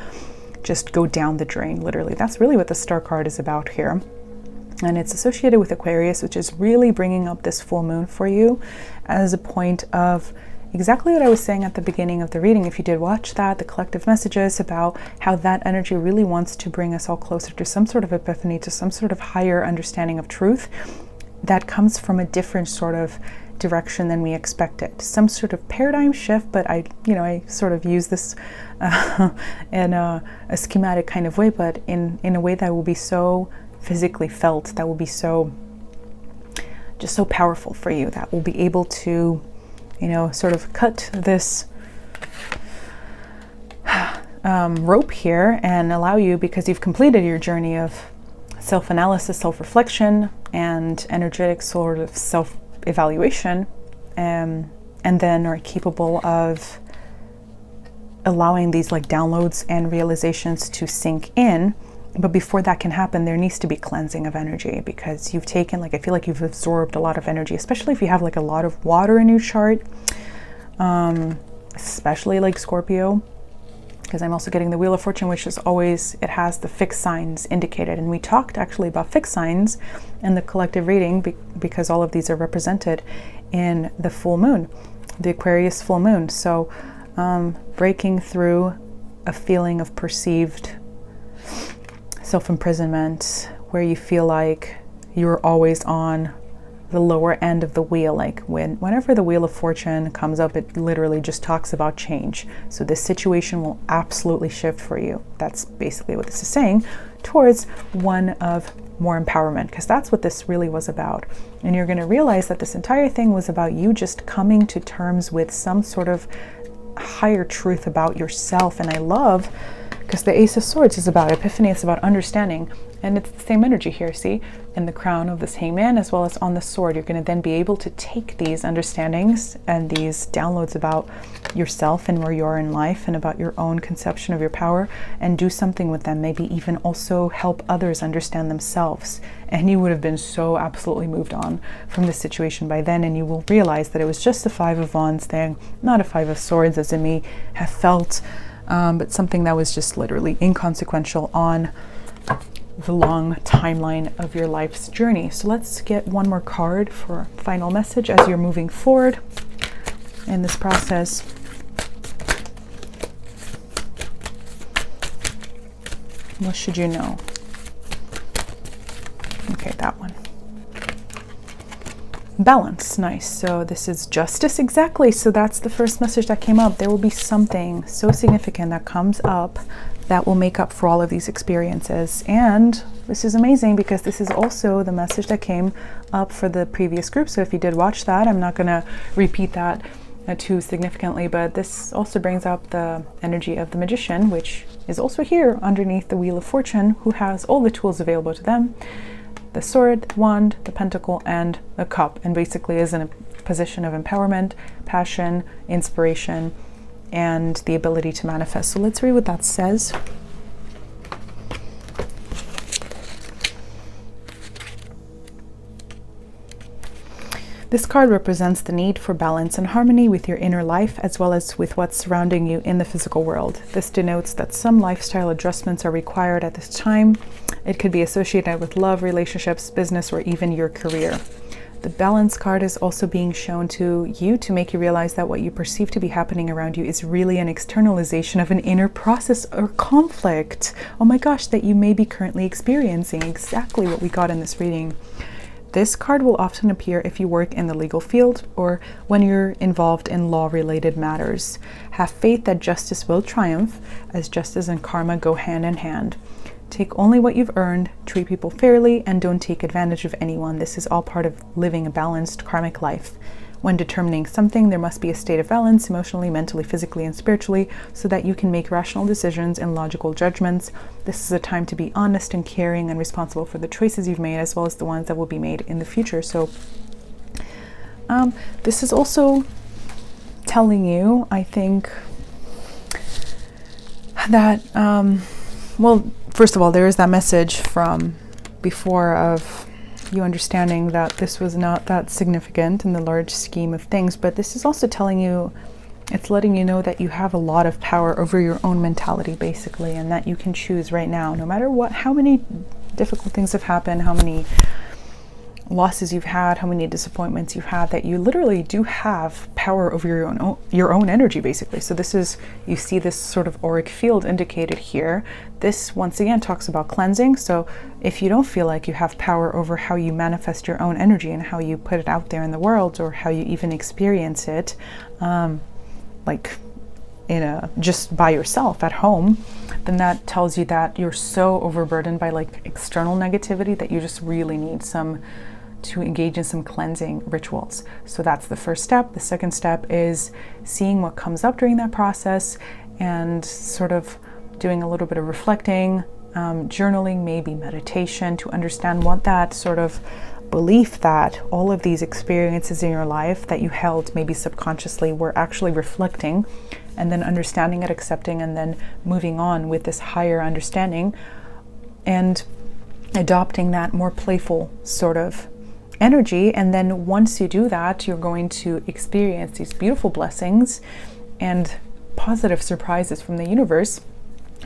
just go down the drain, literally. That's really what the star card is about here. And it's associated with Aquarius, which is really bringing up this full moon for you as a point of exactly what I was saying at the beginning of the reading. If you did watch that, the collective messages about how that energy really wants to bring us all closer to some sort of epiphany, to some sort of higher understanding of truth that comes from a different sort of direction than we expected. Some sort of paradigm shift, but I sort of use this in a schematic kind of way, but in a way that will be so physically felt, that will be so just so powerful for you, that will be able to sort of cut this rope here and allow you, because you've completed your journey of self-analysis, self-reflection, and energetic sort of self-evaluation, and then are capable of allowing these like downloads and realizations to sink in. But before that can happen, there needs to be cleansing of energy, because you've taken, I feel like you've absorbed a lot of energy, especially if you have like a lot of water in your chart, especially like Scorpio, because I'm also getting the Wheel of Fortune, which is always, it has the fixed signs indicated. And we talked actually about fixed signs in the collective reading because all of these are represented in the full moon, the Aquarius full moon. So breaking through a feeling of perceived self-imprisonment, where you feel like you're always on the lower end of the wheel. Like whenever the Wheel of Fortune comes up, it literally just talks about change. So this situation will absolutely shift for you. That's basically what this is saying, towards one of more empowerment, because that's what this really was about. And you're going to realize that this entire thing was about you just coming to terms with some sort of higher truth about yourself. And I love, because the Ace of Swords is about epiphany, it's about understanding, and it's the same energy here, see, in the crown of this hangman as well as on the sword. You're going to then be able to take these understandings and these downloads about yourself and where you are in life and about your own conception of your power and do something with them, maybe even also help others understand themselves. And you would have been so absolutely moved on from this situation by then, and you will realize that it was just a Five of Wands thing, not a Five of Swords as it may have felt, but something that was just literally inconsequential on the long timeline of your life's journey. So let's get one more card for final message as you're moving forward in this process. What should you know? Okay, that one. Balance, nice. So this is justice, exactly. So that's the first message that came up. There will be something so significant that comes up that will make up for all of these experiences. And this is amazing because this is also the message that came up for the previous group. So if you did watch that, I'm not going to repeat that too significantly, but this also brings up the energy of the Magician, which is also here underneath the Wheel of Fortune, who has all the tools available to them. The sword, the wand, the pentacle, and the cup, and basically is in a position of empowerment, passion, inspiration, and the ability to manifest. So let's read what that says. This card represents the need for balance and harmony with your inner life as well as with what's surrounding you in the physical world. This denotes that some lifestyle adjustments are required at this time. It could be associated with love, relationships, business, or even your career. The balance card is also being shown to you to make you realize that what you perceive to be happening around you is really an externalization of an inner process or conflict. Oh my gosh, that you may be currently experiencing. Exactly what we got in this reading. This card will often appear if you work in the legal field or when you're involved in law-related matters. Have faith that justice will triumph, as justice and karma go hand in hand. Take only what you've earned, treat people fairly, and don't take advantage of anyone. This is all part of living a balanced karmic life. When determining something, there must be a state of balance emotionally, mentally, physically, and spiritually so that you can make rational decisions and logical judgments. This is a time to be honest and caring and responsible for the choices you've made as well as the ones that will be made in the future. So this is also telling you, I think, that, well, first of all, there is that message from before of you understanding that this was not that significant in the large scheme of things, but this is also telling you, it's letting you know that you have a lot of power over your own mentality, basically, and that you can choose right now, no matter what, how many difficult things have happened, how many losses you've had, how many disappointments you've had, that you literally do have power over your own energy, basically. So this is, you see this sort of auric field indicated here. This once again talks about cleansing. So if you don't feel like you have power over how you manifest your own energy and how you put it out there in the world, or how you even experience it, like just by yourself at home, then that tells you that you're so overburdened by like external negativity that you just really need to engage in some cleansing rituals. So that's the first step. The second step is seeing what comes up during that process and sort of doing a little bit of reflecting, journaling, maybe meditation, to understand what that sort of belief that all of these experiences in your life that you held maybe subconsciously were actually reflecting, and then understanding it, accepting, and then moving on with this higher understanding and adopting that more playful sort of energy. And then once you do that, you're going to experience these beautiful blessings and positive surprises from the universe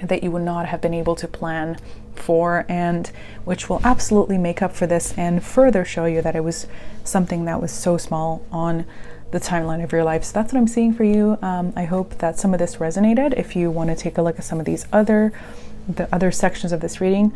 that you would not have been able to plan for, and which will absolutely make up for this and further show you that it was something that was so small on the timeline of your life. So that's what I'm seeing for you. I hope that some of this resonated. If you want to take a look at some of these the other sections of this reading,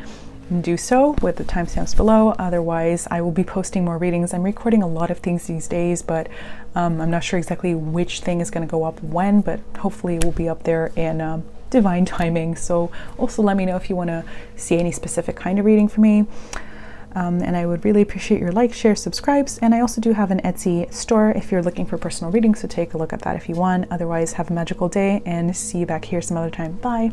do so with the timestamps below. Otherwise, I will be posting more readings. I'm recording a lot of things these days, but I'm not sure exactly which thing is going to go up when, but hopefully it will be up there in divine timing. So also let me know if you want to see any specific kind of reading for me. And I would really appreciate your likes, shares, subscribes. And I also do have an Etsy store if you're looking for personal readings, so take a look at that if you want. Otherwise, have a magical day and see you back here some other time. Bye.